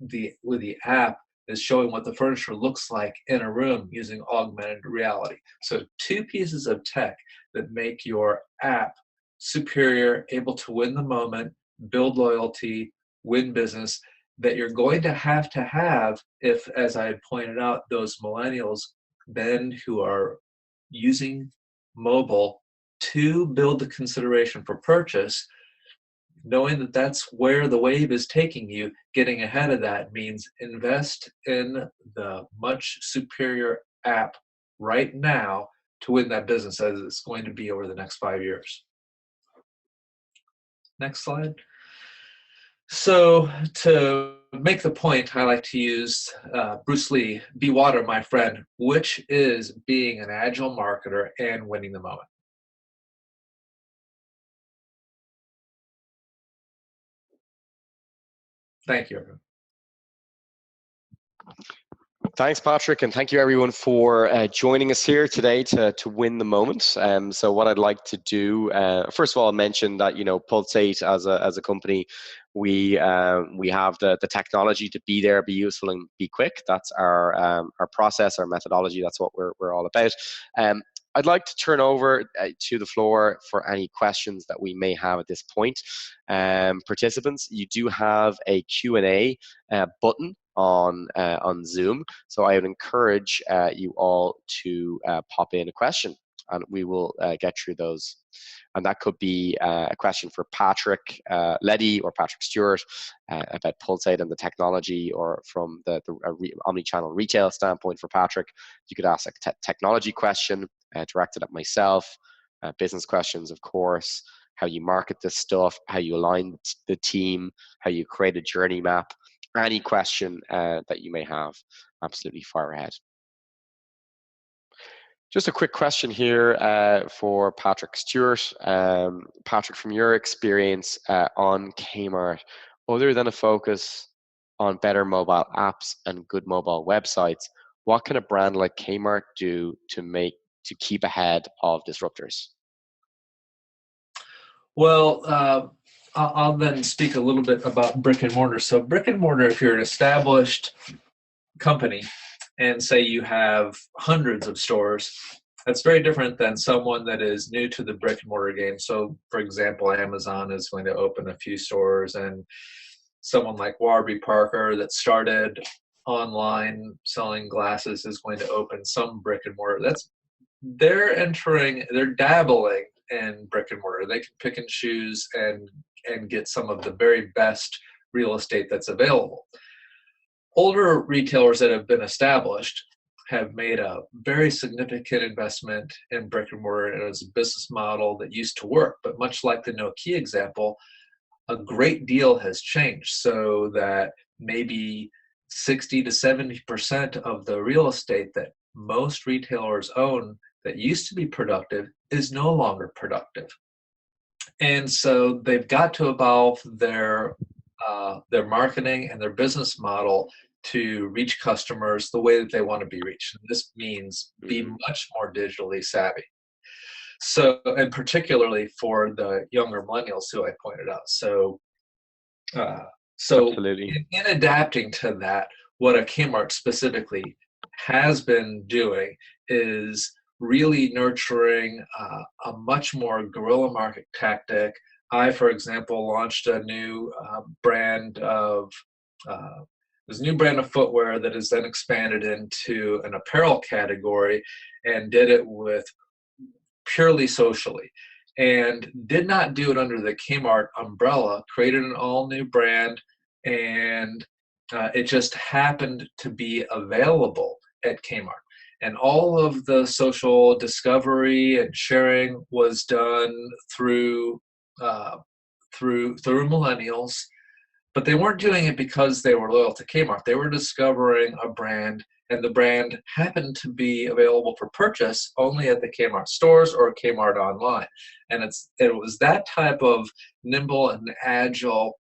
Speaker 2: with the app is showing what the furniture looks like in a room using augmented reality. So two pieces of tech that make your app superior, able to win the moment, build loyalty, win business, that you're going to have if, as I had pointed out, those millennials then who are using mobile to build the consideration for purchase, knowing that that's where the wave is taking you. Getting ahead of that means invest in the much superior app right now to win that business as it's going to be over the next 5 years. Next slide. So to make the point, I like to use Bruce Lee, be water, my friend, which is being an agile marketer and winning the moment. Thank you, everyone.
Speaker 1: Thanks, Patrick, and thank you everyone for joining us here today to win the moment. So what I'd like to do, first of all, mention that Pulsate as a company, we have the technology to be there, be useful, and be quick. That's our process, our methodology. That's what we're all about. I'd like to turn over to the floor for any questions that we may have at this point. Participants, you do have a Q&A button on Zoom. So I would encourage you all to pop in a question, and we will get through those. And that could be a question for Patrick Leddy or Patrick Stewart about Pulsate and the technology, or from the omni-channel retail standpoint for Patrick. You could ask a technology question directed at myself, business questions, of course, how you market this stuff, how you align the team, how you create a journey map, any question that you may have. Absolutely fire ahead. Just a quick question here for Patrick Stewart. Patrick, from your experience on Kmart, other than a focus on better mobile apps and good mobile websites, what can a brand like Kmart do to keep ahead of disruptors?
Speaker 2: Well, I'll then speak a little bit about brick and mortar. So brick and mortar, if you're an established company and say you have hundreds of stores, that's very different than someone that is new to the brick and mortar game. So for example, Amazon is going to open a few stores, and someone like Warby Parker that started online selling glasses is going to open some brick and mortar. They're dabbling in brick and mortar. They can pick and choose and get some of the very best real estate that's available. Older retailers that have been established have made a very significant investment in brick and mortar, and as a business model that used to work. But much like the Nokia example, a great deal has changed, so that maybe 60 to 70% of the real estate that most retailers own that used to be productive is no longer productive. And so they've got to evolve their marketing and their business model to reach customers the way that they want to be reached. And this means be much more digitally savvy. So, and particularly for the younger millennials who I pointed out. So in adapting to that, what a Kmart specifically has been doing is really nurturing a much more guerrilla market tactic. I, for example, launched a new brand of footwear that is then expanded into an apparel category, and did it with purely socially, and did not do it under the Kmart umbrella. Created an all new brand, and it just happened to be available at Kmart. And all of the social discovery and sharing was done through millennials, but they weren't doing it because they were loyal to Kmart. They were discovering a brand, and the brand happened to be available for purchase only at the Kmart stores or Kmart online. And it was that type of nimble and agile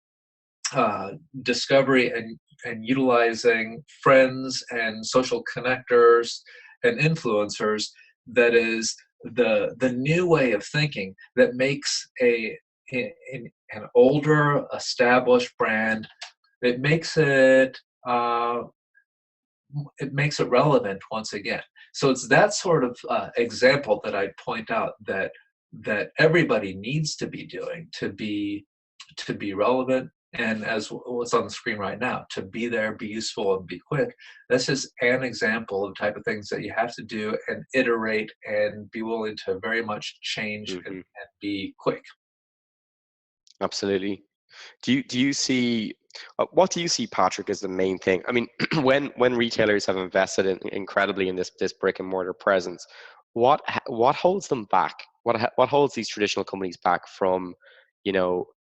Speaker 2: discovery and utilizing friends and social connectors and influencers that is the new way of thinking that makes an older established brand, it makes it relevant once again. So it's that sort of example that I'd point out that everybody needs to be doing to be relevant. And as what's on the screen right now, to be there, be useful, and be quick. That's just an example of the type of things that you have to do and iterate and be willing to very much change and be quick.
Speaker 1: Absolutely. Do you see what do you see, Patrick, as the main thing? I mean, when retailers have invested incredibly in this brick and mortar presence, what holds them back? What holds these traditional companies back from,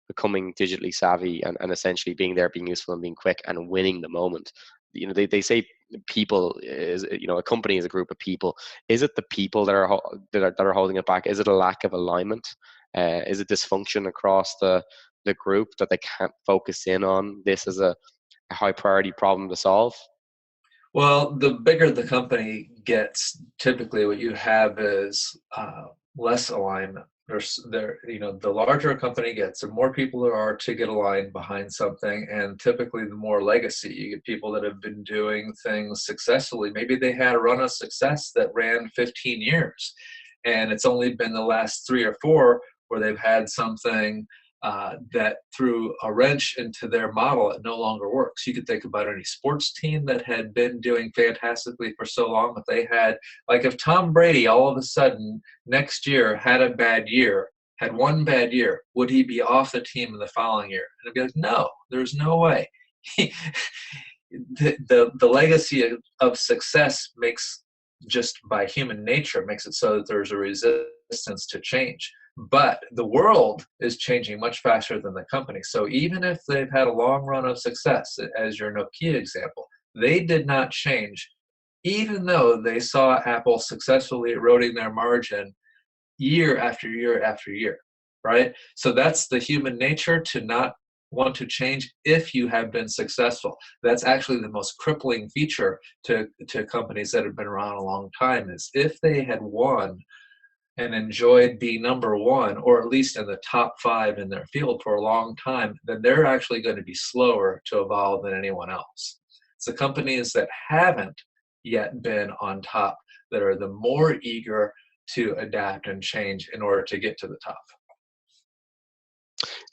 Speaker 1: becoming digitally savvy and essentially being there, being useful, and being quick and winning the moment? They say people is, a company is a group of people. Is it the people that are holding it back? Is it a lack of alignment? Is it dysfunction across the group that they can't focus in on this as a high priority problem to solve?
Speaker 2: Well, the bigger the company gets, typically what you have is less alignment. The larger a company gets, the more people there are to get aligned behind something, and typically the more legacy. You get people that have been doing things successfully. Maybe they had a run of success that ran 15 years, and it's only been the last 3 or 4 where they've had something that threw a wrench into their model, it no longer works. You could think about any sports team that had been doing fantastically for so long. If they had, like if Tom Brady all of a sudden next year had a bad year, had one bad year, would he be off the team in the following year? And I'd be like, no, there's no way. The legacy of success makes, just by human nature, makes it so that there's a resistance to change. But the world is changing much faster than the company. So even if they've had a long run of success, as your Nokia example, they did not change, even though they saw Apple successfully eroding their margin year after year after year, right? So that's the human nature, to not want to change if you have been successful. That's actually the most crippling feature to companies that have been around a long time, is if they had won and enjoyed being number one, or at least in the top 5 in their field for a long time, then they're actually going to be slower to evolve than anyone else. It's the companies that haven't yet been on top that are the more eager to adapt and change in order to get to the top.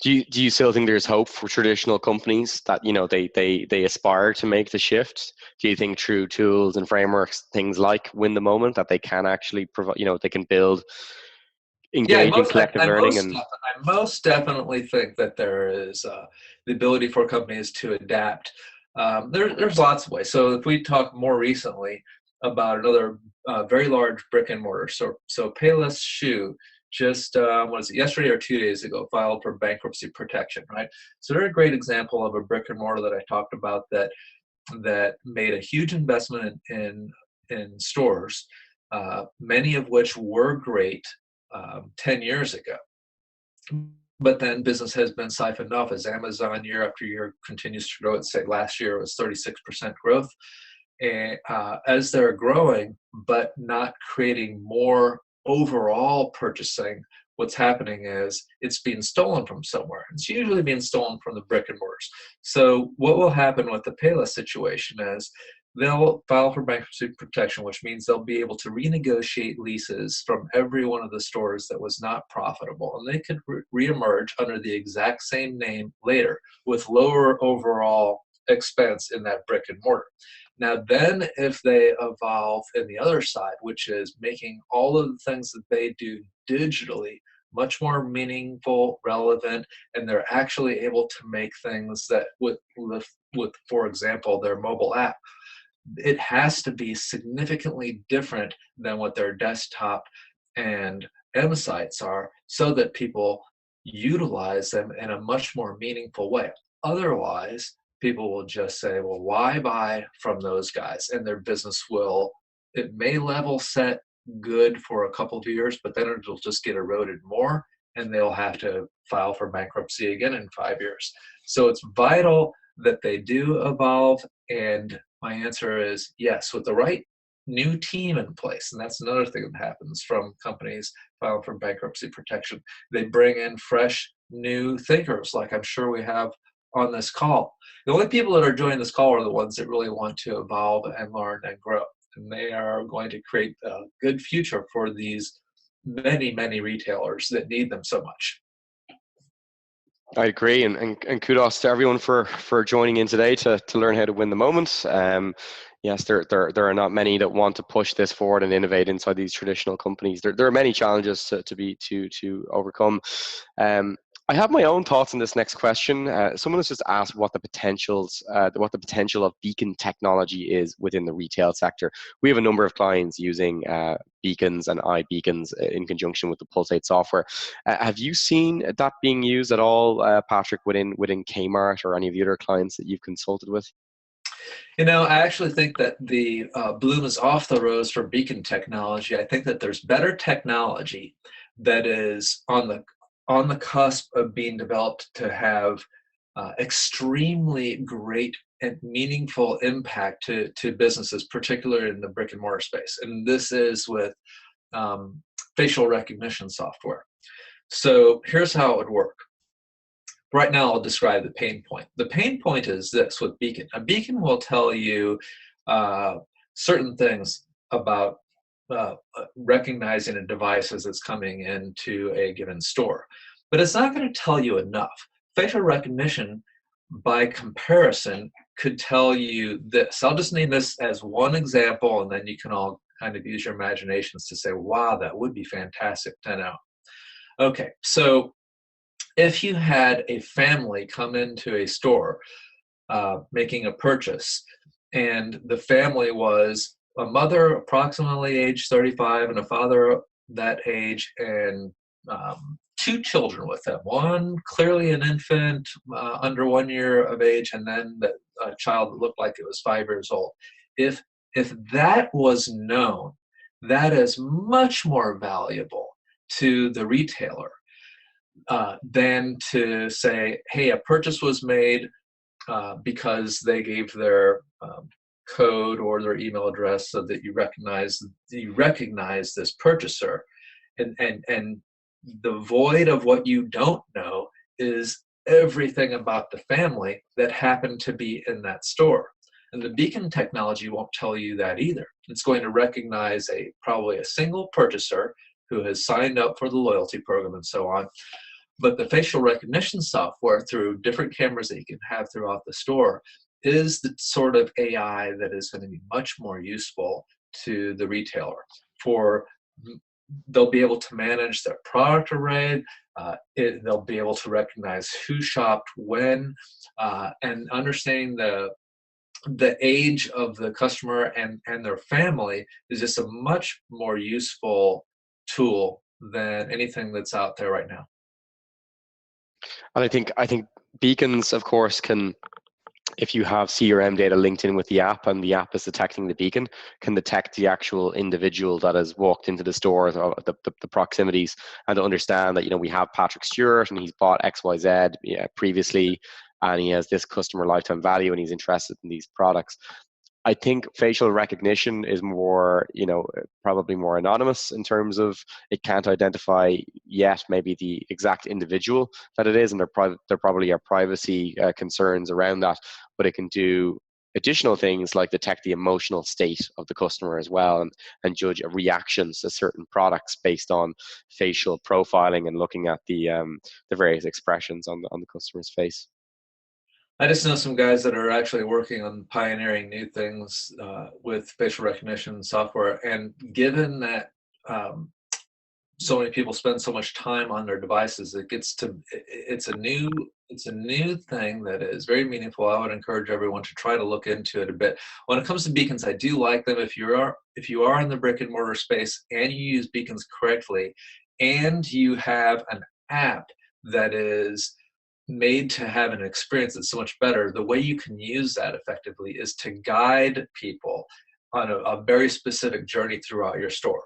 Speaker 1: Do you still think there's hope for traditional companies that, you know, they aspire to make the shift? Do you think through tools and frameworks, things like Win the Moment, that they can actually provide, you know, they can build engaging collective learning? And
Speaker 2: I most definitely think that there is the ability for companies to adapt. There's lots of ways. So if we talk more recently about another very large brick and mortar, so Payless Shoe just was it yesterday or 2 days ago filed for bankruptcy protection, right? So they're a great example of a brick and mortar that I talked about that made a huge investment in stores, many of which were great 10 years ago. But then business has been siphoned off as Amazon year after year continues to grow. Say last year was 36% growth, and as they're growing but not creating more overall purchasing, what's happening is it's being stolen from somewhere. It's usually being stolen from the brick and mortars. So what will happen with the Payless situation is they'll file for bankruptcy protection, which means they'll be able to renegotiate leases from every one of the stores that was not profitable. And they could reemerge under the exact same name later with lower overall expense in that brick and mortar. Now, then if they evolve in the other side, which is making all of the things that they do digitally much more meaningful, relevant, and they're actually able to make things that with for example, their mobile app, it has to be significantly different than what their desktop and M sites are, so that people utilize them in a much more meaningful way. Otherwise, people will just say, well, why buy from those guys? And their business it may level set good for a couple of years, but then it'll just get eroded more, and they'll have to file for bankruptcy again in 5 years. So it's vital that they do evolve, and my answer is yes, with the right new team in place. And that's another thing that happens from companies filing for bankruptcy protection. They bring in fresh, new thinkers, like I'm sure we have on this call. The only people that are joining this call are the ones that really want to evolve and learn and grow. And they are going to create a good future for these many, many retailers that need them so much.
Speaker 1: I agree, and kudos to everyone for joining in today to learn how to win the moment. Yes, there are not many that want to push this forward and innovate inside these traditional companies. There are many challenges to overcome. I have my own thoughts on this next question. Someone has just asked what the potential of beacon technology is within the retail sector. We have a number of clients using beacons and iBeacons in conjunction with the Pulsate software. Have you seen that being used at all, Patrick, within Kmart or any of the other clients that you've consulted with?
Speaker 2: You know, I actually think that the bloom is off the rose for beacon technology. I think that there's better technology that is on the cusp of being developed to have extremely great and meaningful impact to businesses, particularly in the brick and mortar space. And this is with facial recognition software. So here's how it would work. Right now, I'll describe the pain point. The pain point is this with Beacon. A beacon will tell you certain things about recognizing a device as it's coming into a given store. but it's not going to tell you enough. Facial recognition, by comparison, could tell you this. I'll just name this as one example, and then you can all kind of use your imaginations to say, wow, that would be fantastic to know. Okay, so if you had a family come into a store making a purchase, and the family was a mother approximately age 35 and a father that age, and two children with them, one clearly an infant under 1 year of age, and then a child that looked like it was 5 years old. If that was known, that is much more valuable to the retailer than to say, hey, a purchase was made because they gave their code or their email address so that you recognize this purchaser. And the void of what you don't know is everything about the family that happened to be in that store. And the beacon technology won't tell you that either. It's going to recognize probably a single purchaser who has signed up for the loyalty program and so on. But the facial recognition software, through different cameras that you can have throughout the store, is the sort of AI that is going to be much more useful to the retailer. They'll be able to manage their product array. They'll be able to recognize who shopped when, and understanding the age of the customer and their family is just a much more useful tool than anything that's out there right now.
Speaker 1: And I think beacons, of course, can, if you have CRM data linked in with the app and the app is detecting the beacon, can detect the actual individual that has walked into the store, the proximities, and to understand that, you know, we have Patrick Stewart and he's bought XYZ previously, and he has this customer lifetime value and he's interested in these products. I think facial recognition is more, you know, probably more anonymous in terms of it can't identify yet maybe the exact individual that it is, and there probably are privacy concerns around that, but it can do additional things like detect the emotional state of the customer as well, and judge reactions to certain products based on facial profiling and looking at the various expressions on the customer's face.
Speaker 2: I just know some guys that are actually working on pioneering new things with facial recognition software. And given that so many people spend so much time on their devices, it's a new thing that is very meaningful. I would encourage everyone to try to look into it a bit. When it comes to beacons, I do like them. If you are in the brick and mortar space and you use beacons correctly, and you have an app that is made to have an experience that's so much better, the way you can use that effectively is to guide people on a very specific journey throughout your store.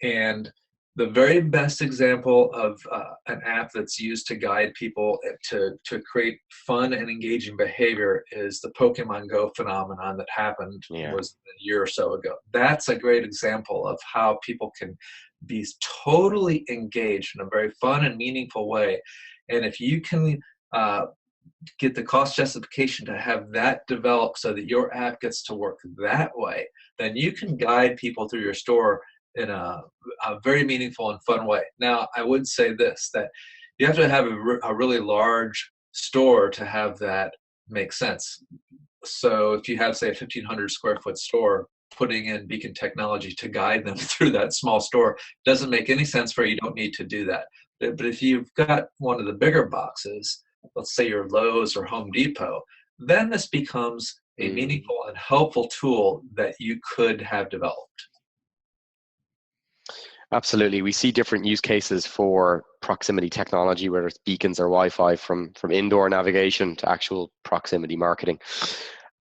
Speaker 2: And the very best example of an app that's used to guide people to create fun and engaging behavior is the Pokemon Go phenomenon that happened was a year or so ago. That's a great example of how people can be totally engaged in a very fun and meaningful way. And if you can get the cost justification to have that developed so that your app gets to work that way, then you can guide people through your store in a very meaningful and fun way. Now, I would say this, that you have to have a really large store to have that make sense. So if you have, say, a 1,500 square foot store, putting in beacon technology to guide them through that small store doesn't make any sense for you. You don't need to do that. But if you've got one of the bigger boxes, let's say your Lowe's or Home Depot, then this becomes a meaningful and helpful tool that you could have developed.
Speaker 1: Absolutely. We see different use cases for proximity technology, whether it's beacons or Wi-Fi, from indoor navigation to actual proximity marketing.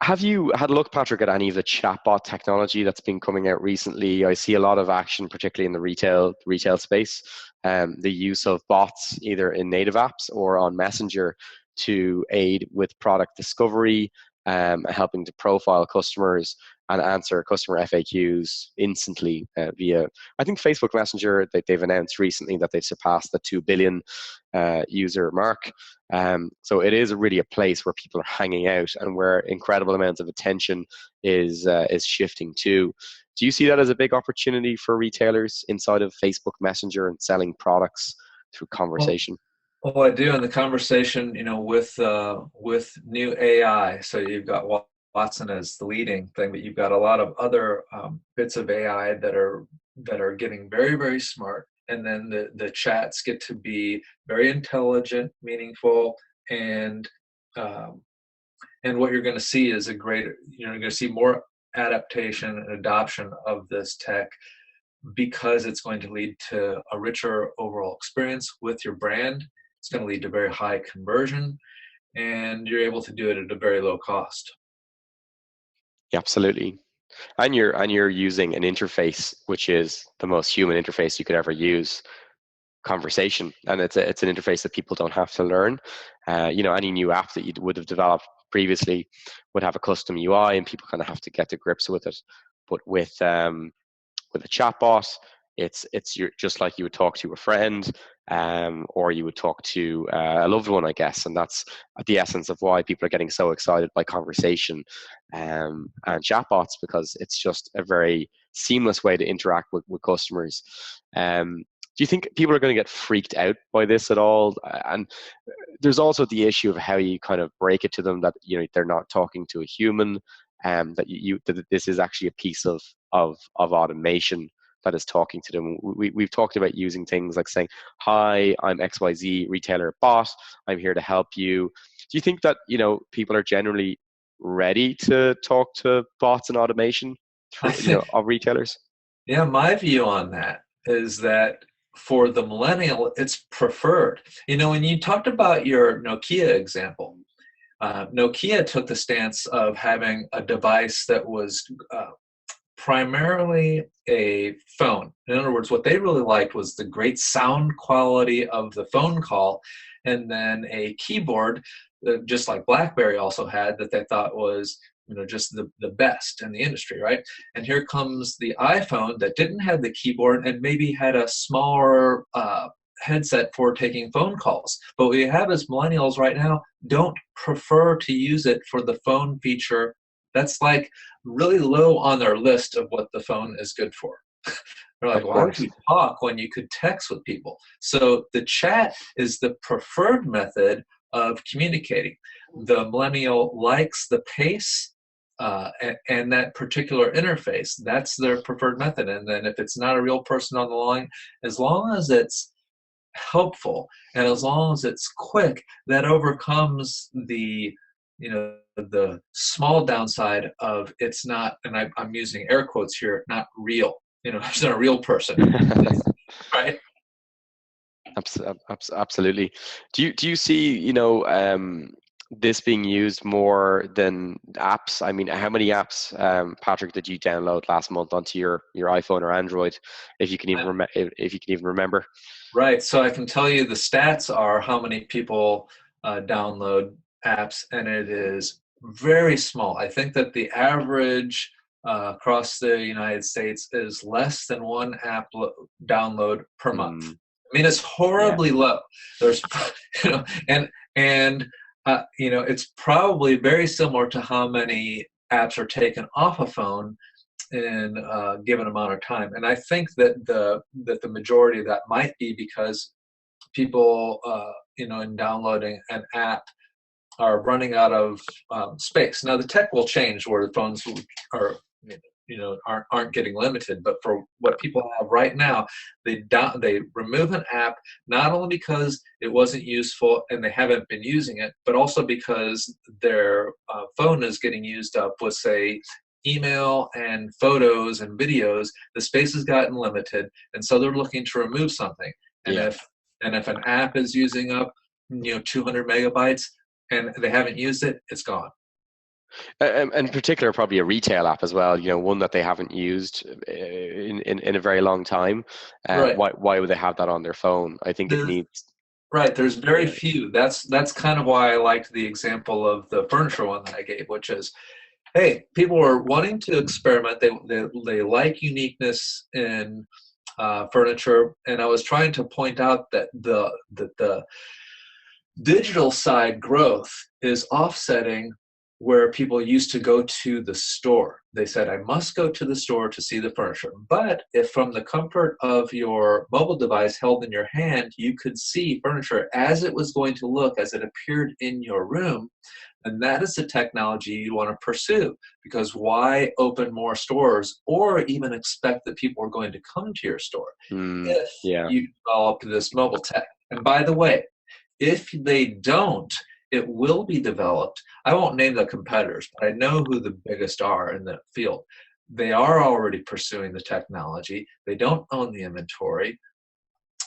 Speaker 1: Have you had a look, Patrick, at any of the chatbot technology that's been coming out recently? I see a lot of action, particularly in the retail space. The use of bots, either in native apps or on Messenger, to aid with product discovery, helping to profile customers and answer customer FAQs instantly via, I think, Facebook Messenger. They've announced recently that they've surpassed the 2 billion user mark. So it is really a place where people are hanging out and where incredible amounts of attention is shifting to. Do you see that as a big opportunity for retailers inside of Facebook Messenger and selling products through conversation?
Speaker 2: Well, I do in the conversation, with new AI. So you've got Watson as the leading thing, but you've got a lot of other bits of AI that are getting very, very smart, and then the chats get to be very intelligent, meaningful, and um, and what you're going to see is you're going to see more adaptation and adoption of this tech because it's going to lead to a richer overall experience with your brand. It's going to lead to very high conversion, and you're able to do it at a very low cost.
Speaker 1: Yeah, absolutely. And you're using an interface which is the most human interface you could ever use, conversation, and it's an interface that people don't have to learn. Any new app that you would have developed previously would have a custom UI, and people kind of have to get to grips with it. But with a chatbot, it's just like you would talk to a friend, or you would talk to a loved one, I guess. And that's the essence of why people are getting so excited by conversation and chatbots, because it's just a very seamless way to interact with customers. Do you think people are going to get freaked out by this at all? And there's also the issue of how you kind of break it to them that they're not talking to a human, that this is actually a piece of automation that is talking to them. We've talked about using things like saying, "Hi, I'm XYZ retailer bot. I'm here to help you." Do you think that people are generally ready to talk to bots and automation
Speaker 2: I
Speaker 1: through
Speaker 2: think,
Speaker 1: of retailers?
Speaker 2: yeah, my view on that is that for the millennial, it's preferred. When you talked about your Nokia example, Nokia took the stance of having a device that was primarily a phone. In other words, what they really liked was the great sound quality of the phone call, and then a keyboard, just like BlackBerry also had, that they thought was just the best in the industry, right? And here comes the iPhone that didn't have the keyboard and maybe had a smaller headset for taking phone calls. But what we have as millennials right now don't prefer to use it for the phone feature. That's like really low on their list of what the phone is good for. They're like,
Speaker 1: Of
Speaker 2: why would
Speaker 1: course.
Speaker 2: you talk when you could text with people? So the chat is the preferred method of communicating. The millennial likes the pace and that particular interface. That's their preferred method. And then if it's not a real person on the line, as long as it's helpful and as long as it's quick, that overcomes the small downside of it's not, and I'm using air quotes here, not real. It's not a real person, right?
Speaker 1: Absolutely. Do you see this being used more than apps? I mean, how many apps, Patrick, did you download last month onto your iPhone or Android, if you can even if you can even remember?
Speaker 2: Right. So I can tell you the stats are how many people download apps, and it is very small. I think that the average across the United States is less than one app download per month.
Speaker 1: Mm,
Speaker 2: I mean, it's
Speaker 1: yeah.
Speaker 2: horribly low. There's, and it's probably very similar to how many apps are taken off a phone in a given amount of time. And I think that the majority of that might be because people, in downloading an app, are running out of space. Now the tech will change where the phones are, aren't getting limited. But for what people have right now, they remove an app not only because it wasn't useful and they haven't been using it, but also because their phone is getting used up with, say, email and photos and videos. The space has gotten limited, and so they're looking to remove something. And
Speaker 1: Yeah.
Speaker 2: if an app is using up 200 megabytes and they haven't used it, it's gone.
Speaker 1: In particular, probably a retail app as well. One that they haven't used in a very long time.
Speaker 2: Right.
Speaker 1: Why would they have that on their phone? I think it
Speaker 2: There's,
Speaker 1: needs.
Speaker 2: right. There's very
Speaker 1: Yeah.
Speaker 2: few. That's kind of why I liked the example of the furniture one that I gave, which is, hey, people are wanting to experiment. They like uniqueness in furniture, and I was trying to point out that the digital side growth is offsetting where people used to go to the store. They said, I must go to the store to see the furniture. But if from the comfort of your mobile device held in your hand, you could see furniture as it was going to look, as it appeared in your room, and that is the technology you want to pursue, because why open more stores or even expect that people are going to come to your store if
Speaker 1: Yeah.
Speaker 2: you develop this mobile tech? And by the way, if they don't, it will be developed. I won't name the competitors, but I know who the biggest are in that field. They are already pursuing the technology. They don't own the inventory.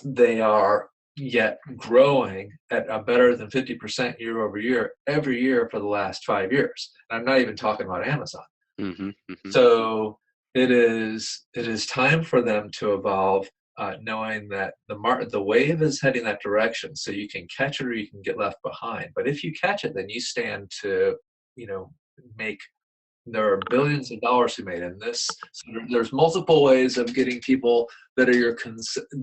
Speaker 2: They are yet growing at a better than 50% year over year every year for the last 5 years. And I'm not even talking about Amazon.
Speaker 1: Mm-hmm, mm-hmm.
Speaker 2: So it is time for them to evolve, knowing that the wave is heading that direction. So you can catch it or you can get left behind. But if you catch it, then you stand to, make. There are billions of dollars to be made in this. So there's multiple ways of getting people that are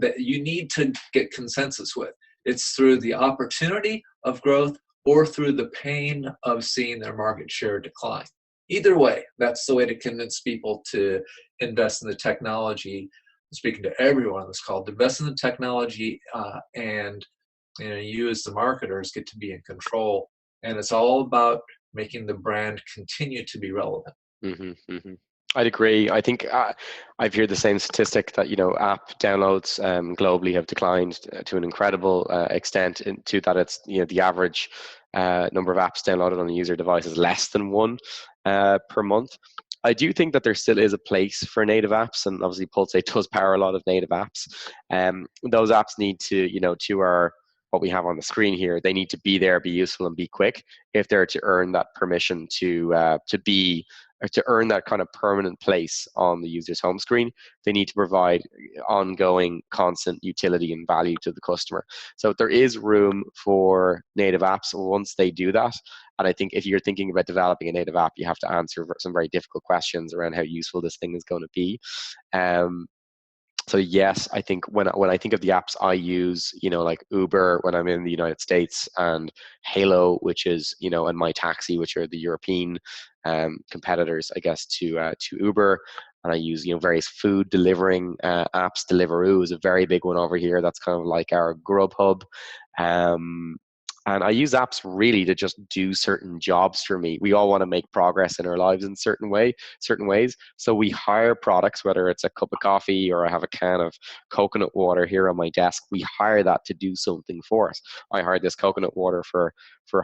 Speaker 2: that you need to get consensus with. It's through the opportunity of growth or through the pain of seeing their market share decline. Either way, that's the way to convince people to invest in the technology. I'm speaking to everyone on this call, to invest in the technology, and you as the marketers get to be in control. And it's all about making the brand continue to be relevant.
Speaker 1: Mm-hmm, mm-hmm. I'd agree. I think I've heard the same statistic that app downloads globally have declined to an incredible extent. To that, it's the average number of apps downloaded on a user device is less than one per month. I do think that there still is a place for native apps, and obviously Pulsate does power a lot of native apps. Those apps need to, to our what we have on the screen here, they need to be there, be useful, and be quick if they're to earn that permission to be or to earn that kind of permanent place on the user's home screen. They need to provide ongoing, constant utility and value to the customer. So there is room for native apps once they do that. And I think if you're thinking about developing a native app, you have to answer some very difficult questions around how useful this thing is going to be. So yes, I think when I think of the apps I use, like Uber when I'm in the United States, and Halo, which is and My Taxi, which are the European competitors, I guess, to Uber, and I use various food delivering apps. Deliveroo is a very big one over here. That's kind of like our Grubhub. And I use apps really to just do certain jobs for me. We all want to make progress in our lives in certain ways. So we hire products, whether it's a cup of coffee or I have a can of coconut water here on my desk. We hire that to do something for us. I hired this coconut water for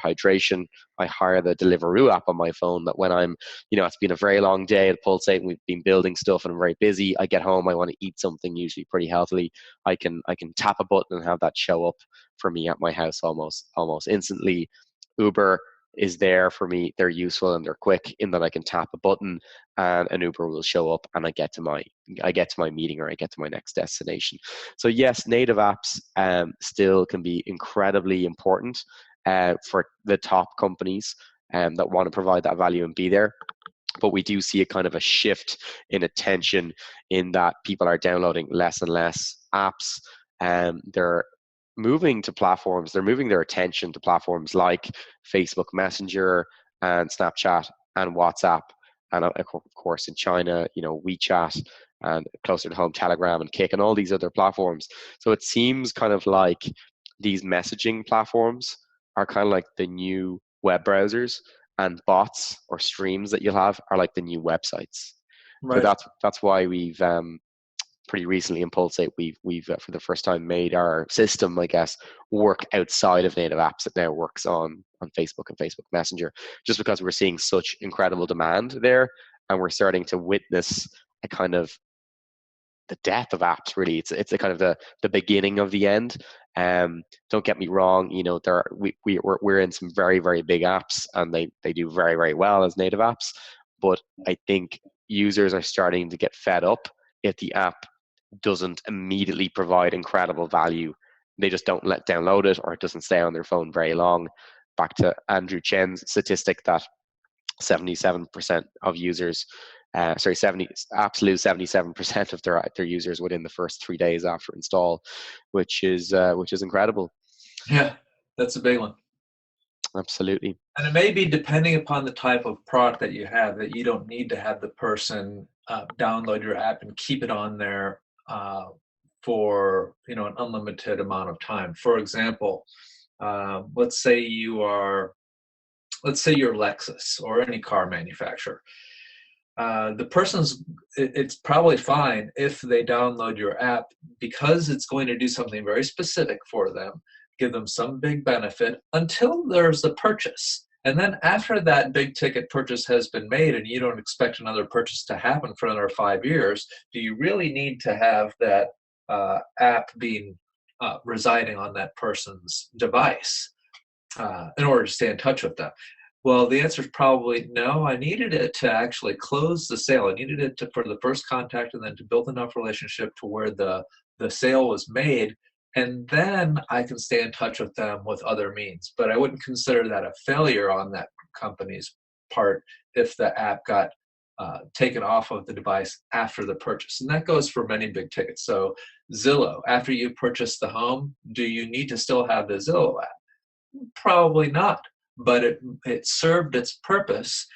Speaker 1: hydration. I hire the Deliveroo app on my phone that when I'm, it's been a very long day at Pulsate and we've been building stuff and I'm very busy. I get home, I want to eat something usually pretty healthily. I can tap a button and have that show up for me at my house almost instantly. Uber is there for me. They're useful and they're quick in that I can tap a button and an Uber will show up and I get to my meeting or I get to my next destination. So yes, native apps still can be incredibly important for the top companies that want to provide that value and be there. But we do see a kind of a shift in attention in that people are downloading less and less apps. They're moving to platforms, they're moving their attention to platforms like Facebook Messenger and Snapchat and WhatsApp. And of course in China, WeChat, and closer to home, Telegram and Kik and all these other platforms. So it seems kind of like these messaging platforms are kind of like the new web browsers, and bots or streams that you'll have are like the new websites.
Speaker 2: Right.
Speaker 1: So that's why we've pretty recently in Pulsate, we've for the first time made our system, I guess, work outside of native apps. It now works on Facebook and Facebook Messenger, just because we're seeing such incredible demand there, and we're starting to witness a kind of the death of apps. Really, it's a kind of the beginning of the end. Don't get me wrong, we're in some very, very big apps, and they do very, very well as native apps. But I think users are starting to get fed up if the app doesn't immediately provide incredible value. They just don't download it, or it doesn't stay on their phone very long. Back to Andrew Chen's statistic that 77% of users, absolute 77% of their users within the first 3 days after install, which is incredible.
Speaker 2: Yeah, that's a big one.
Speaker 1: Absolutely.
Speaker 2: And it may be depending upon the type of product that you have, that you don't need to have the person download your app and keep it on there for an unlimited amount of time. For example, let's say you're Lexus or any car manufacturer. The person's it's probably fine if they download your app because it's going to do something very specific for them, give them some big benefit until there's a purchase. And then after that big ticket purchase has been made and you don't expect another purchase to happen for another 5 years, do you really need to have that app being residing on that person's device in order to stay in touch with them? Well, the answer is probably no. I needed it to actually close the sale. I needed it for the first contact and then to build enough relationship to where the sale was made. And then I can stay in touch with them with other means. But I wouldn't consider that a failure on that company's part if the app got taken off of the device after the purchase. And that goes for many big tickets. So Zillow, after you purchase the home, do you need to still have the Zillow app? Probably not, but it served its purpose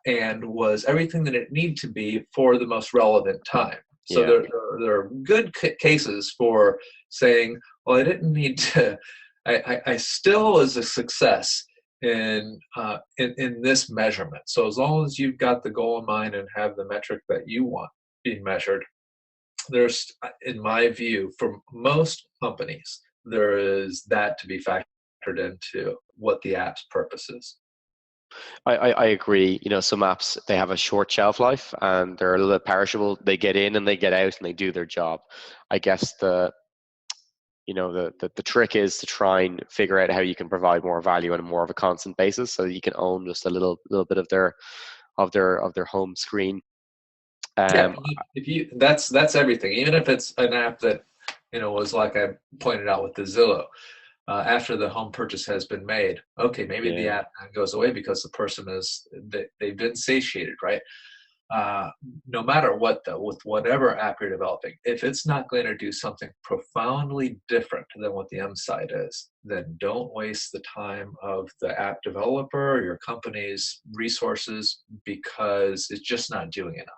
Speaker 2: and was everything that it needed to be for the most relevant time. So
Speaker 1: Yeah.
Speaker 2: there are good cases for saying, well, I didn't need to. I still was a success in this measurement. So as long as you've got the goal in mind and have the metric that you want being measured, there's, in my view, for most companies, there is that to be factored into what the app's purpose is.
Speaker 1: I agree. Some apps, they have a short shelf life and they're a little bit perishable. They get in and they get out and they do their job. I guess the trick is to try and figure out how you can provide more value on a more of a constant basis, so that you can own just a little bit of their home screen.
Speaker 2: Yeah,
Speaker 1: Um,
Speaker 2: if you that's everything. Even if it's an app that was like I pointed out with the Zillow. After the home purchase has been made, okay, maybe the
Speaker 1: yeah.
Speaker 2: app goes away because the person they've been satiated, right? No matter what, though, with whatever app you're developing, if it's not going to do something profoundly different than what the M side is, then don't waste the time of the app developer or your company's resources because it's just not doing enough.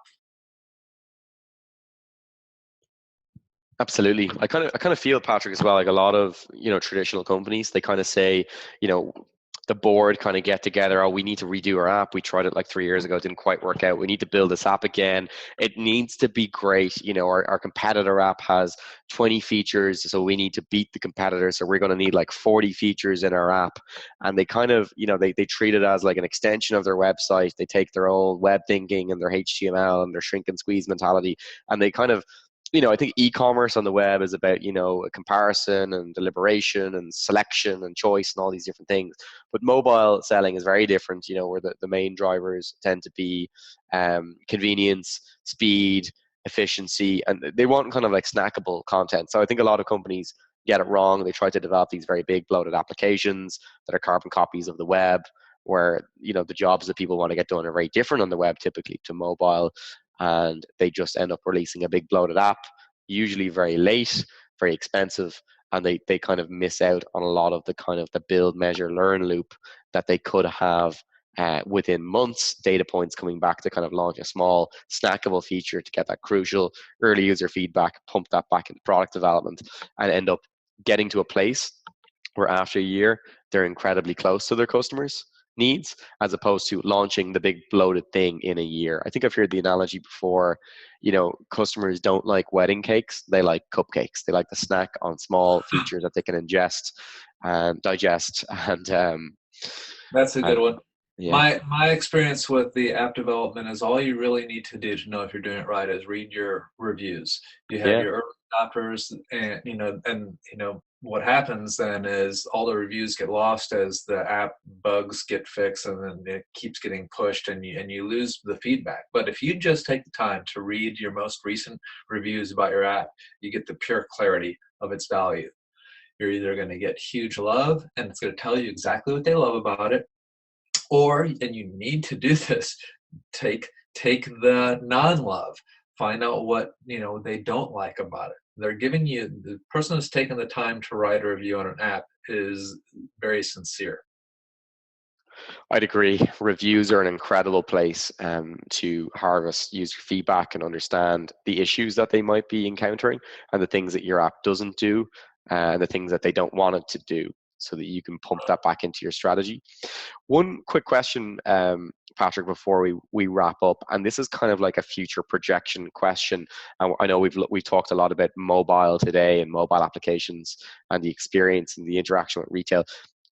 Speaker 1: Absolutely. I kind of feel, Patrick, as well, like a lot of, traditional companies, they kind of say, you know, the board kind of get together, oh, we need to redo our app. We tried it like 3 years ago, it didn't quite work out. We need to build this app again. It needs to be great. Our competitor app has 20 features, so we need to beat the competitor. So we're going to need like 40 features in our app. And they kind of, they treat it as like an extension of their website. They take their old web thinking and their HTML and their shrink and squeeze mentality, and they kind of, I think e-commerce on the web is about, comparison and deliberation and selection and choice and all these different things. But mobile selling is very different, where the main drivers tend to be convenience, speed, efficiency, and they want kind of like snackable content. So I think a lot of companies get it wrong. They try to develop these very big bloated applications that are carbon copies of the web, where, the jobs that people want to get done are very different on the web typically to mobile, and they just end up releasing a big bloated app, usually very late, very expensive, and they kind of miss out on a lot of the kind of the build, measure, learn loop that they could have within months, data points coming back to kind of launch a small snackable feature to get that crucial early user feedback, pump that back into product development, and end up getting to a place where after a year they're incredibly close to their customers needs, as opposed to launching the big bloated thing in a year. I think I've heard the analogy before, customers don't like wedding cakes, they like cupcakes. They like the snack on small features that they can ingest and digest
Speaker 2: That's a
Speaker 1: and
Speaker 2: good one.
Speaker 1: yeah.
Speaker 2: My experience with the app development is all you really need to do to know if you're doing it right is read your reviews. You have
Speaker 1: Yeah.
Speaker 2: your early adopters, and what happens then is all the reviews get lost as the app bugs get fixed, and then it keeps getting pushed, and you lose the feedback. But if you just take the time to read your most recent reviews about your app, you get the pure clarity of its value. You're either going to get huge love, and it's going to tell you exactly what they love about it, or, and you need to do this, take the non-love, find out what they don't like about it. They're giving you, the person who's taken the time to write a review on an app is very sincere.
Speaker 1: I'd agree. Reviews are an incredible place to harvest user feedback and understand the issues that they might be encountering and the things that your app doesn't do and the things that they don't want it to do so that you can pump that back into your strategy. One quick question, Patrick, before we wrap up, and this is kind of like a future projection question. I know we've talked a lot about mobile today and mobile applications and the experience and the interaction with retail.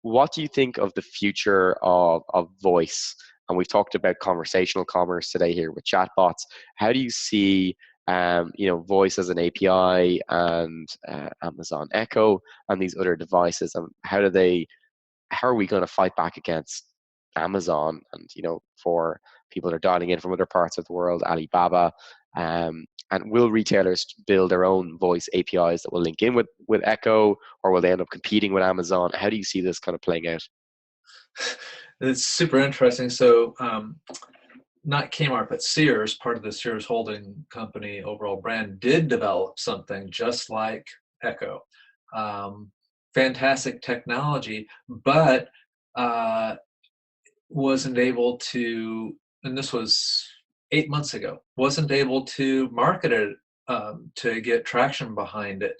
Speaker 1: What do you think of the future of voice? And we've talked about conversational commerce today here with chatbots. How do you see voice as an API and Amazon Echo and these other devices, and how are we going to fight back against Amazon and for people that are dialing in from other parts of the world, Alibaba, and will retailers build their own voice APIs that will link in with Echo, or will they end up competing with Amazon? How do you see this kind of playing out?
Speaker 2: It's super interesting. So not Kmart, but Sears, part of the Sears holding company overall brand, did develop something just like Echo. Fantastic technology, but wasn't able to, and this was 8 months ago, wasn't able to market it to get traction behind it.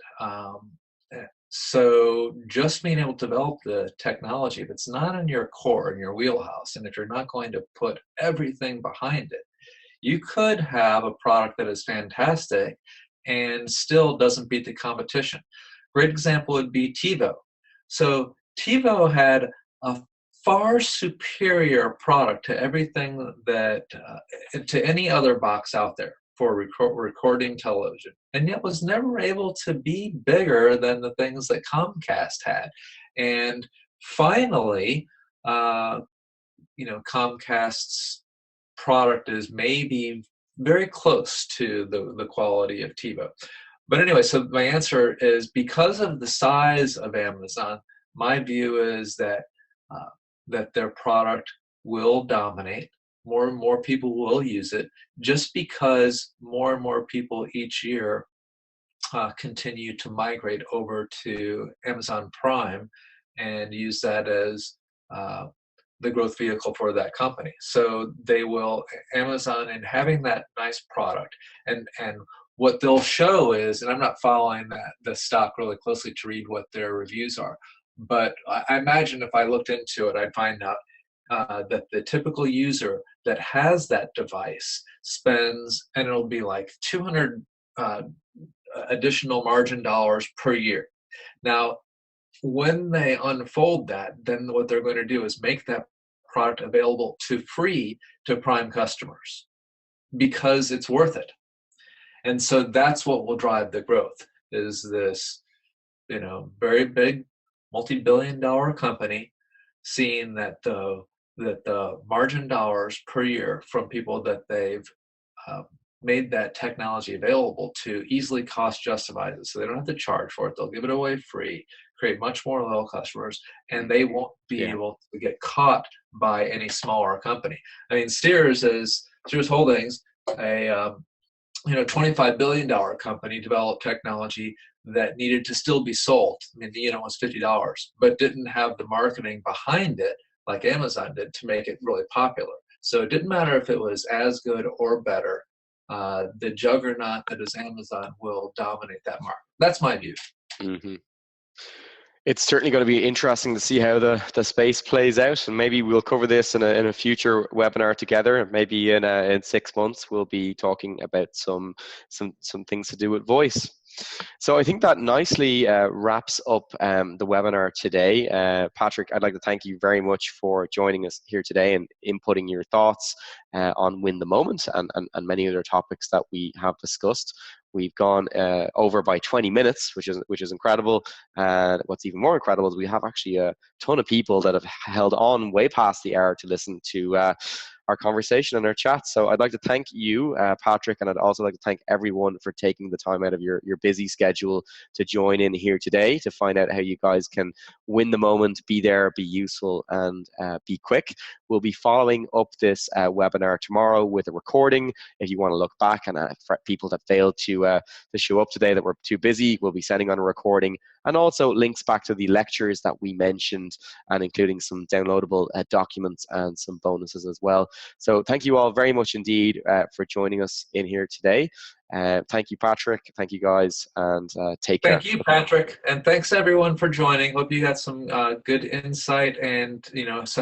Speaker 2: So just being able to develop the technology, if it's not in your core, in your wheelhouse, and if you're not going to put everything behind it, you could have a product that is fantastic and still doesn't beat the competition. Great example would be TiVo. So TiVo had a far superior product to everything that, to any other box out there for recording television, and yet was never able to be bigger than the things that Comcast had. And finally, Comcast's product is maybe very close to the quality of TiVo. But anyway, so my answer is, because of the size of Amazon, my view is that their product will dominate. More and more people will use it, just because more and more people each year continue to migrate over to Amazon Prime and use that as the growth vehicle for that company. So they will, Amazon, and having that nice product, and what they'll show is, and I'm not following the stock really closely to read what their reviews are, but I imagine if I looked into it, I'd find out that the typical user that has that device spends, and it'll be like 200 additional margin dollars per year. Now, when they unfold that, then what they're going to do is make that product available to free to Prime customers, because it's worth it. And so that's what will drive the growth, is this, very big multi-billion-dollar company seeing that the margin dollars per year from people that they've made that technology available to easily cost justifies it. So they don't have to charge for it. They'll give it away free, create much more loyal customers, and they won't be able to get caught by any smaller company. I mean, Sears Holdings, a $25 billion company, developed technology that needed to still be sold. I mean, the unit was $50, but didn't have the marketing behind it like Amazon did to make it really popular. So it didn't matter if it was as good or better. The juggernaut that is Amazon will dominate that market. That's my view.
Speaker 1: Mm-hmm. It's certainly going to be interesting to see how the space plays out, and maybe we'll cover this in a future webinar together. Maybe in 6 months we'll be talking about some things to do with voice. So I think that nicely wraps up the webinar today. Patrick, I'd like to thank you very much for joining us here today and inputting your thoughts on Win the Moment and many other topics that we have discussed. We've gone over by 20 minutes, which is incredible. And what's even more incredible is we have actually a ton of people that have held on way past the hour to listen to our conversation and our chat. So I'd like to thank you, Patrick, and I'd also like to thank everyone for taking the time out of your busy schedule to join in here today to find out how you guys can win the moment, be there, be useful, and be quick. We'll be following up this webinar tomorrow with a recording. If you want to look back, and for people that failed to show up today that were too busy, we'll be sending on a recording, and also links back to the lectures that we mentioned, and including some downloadable documents and some bonuses as well. So thank you all very much indeed for joining us in here today. Thank you, Patrick. Thank you, guys, and take care.
Speaker 2: Thank you, Patrick, and thanks everyone for joining. Hope you got some good insight, and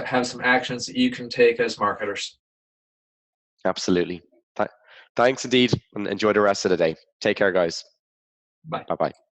Speaker 2: have some actions that you can take as marketers.
Speaker 1: Absolutely. Thanks indeed, and enjoy the rest of the day. Take care, guys.
Speaker 2: Bye.
Speaker 1: Bye-bye.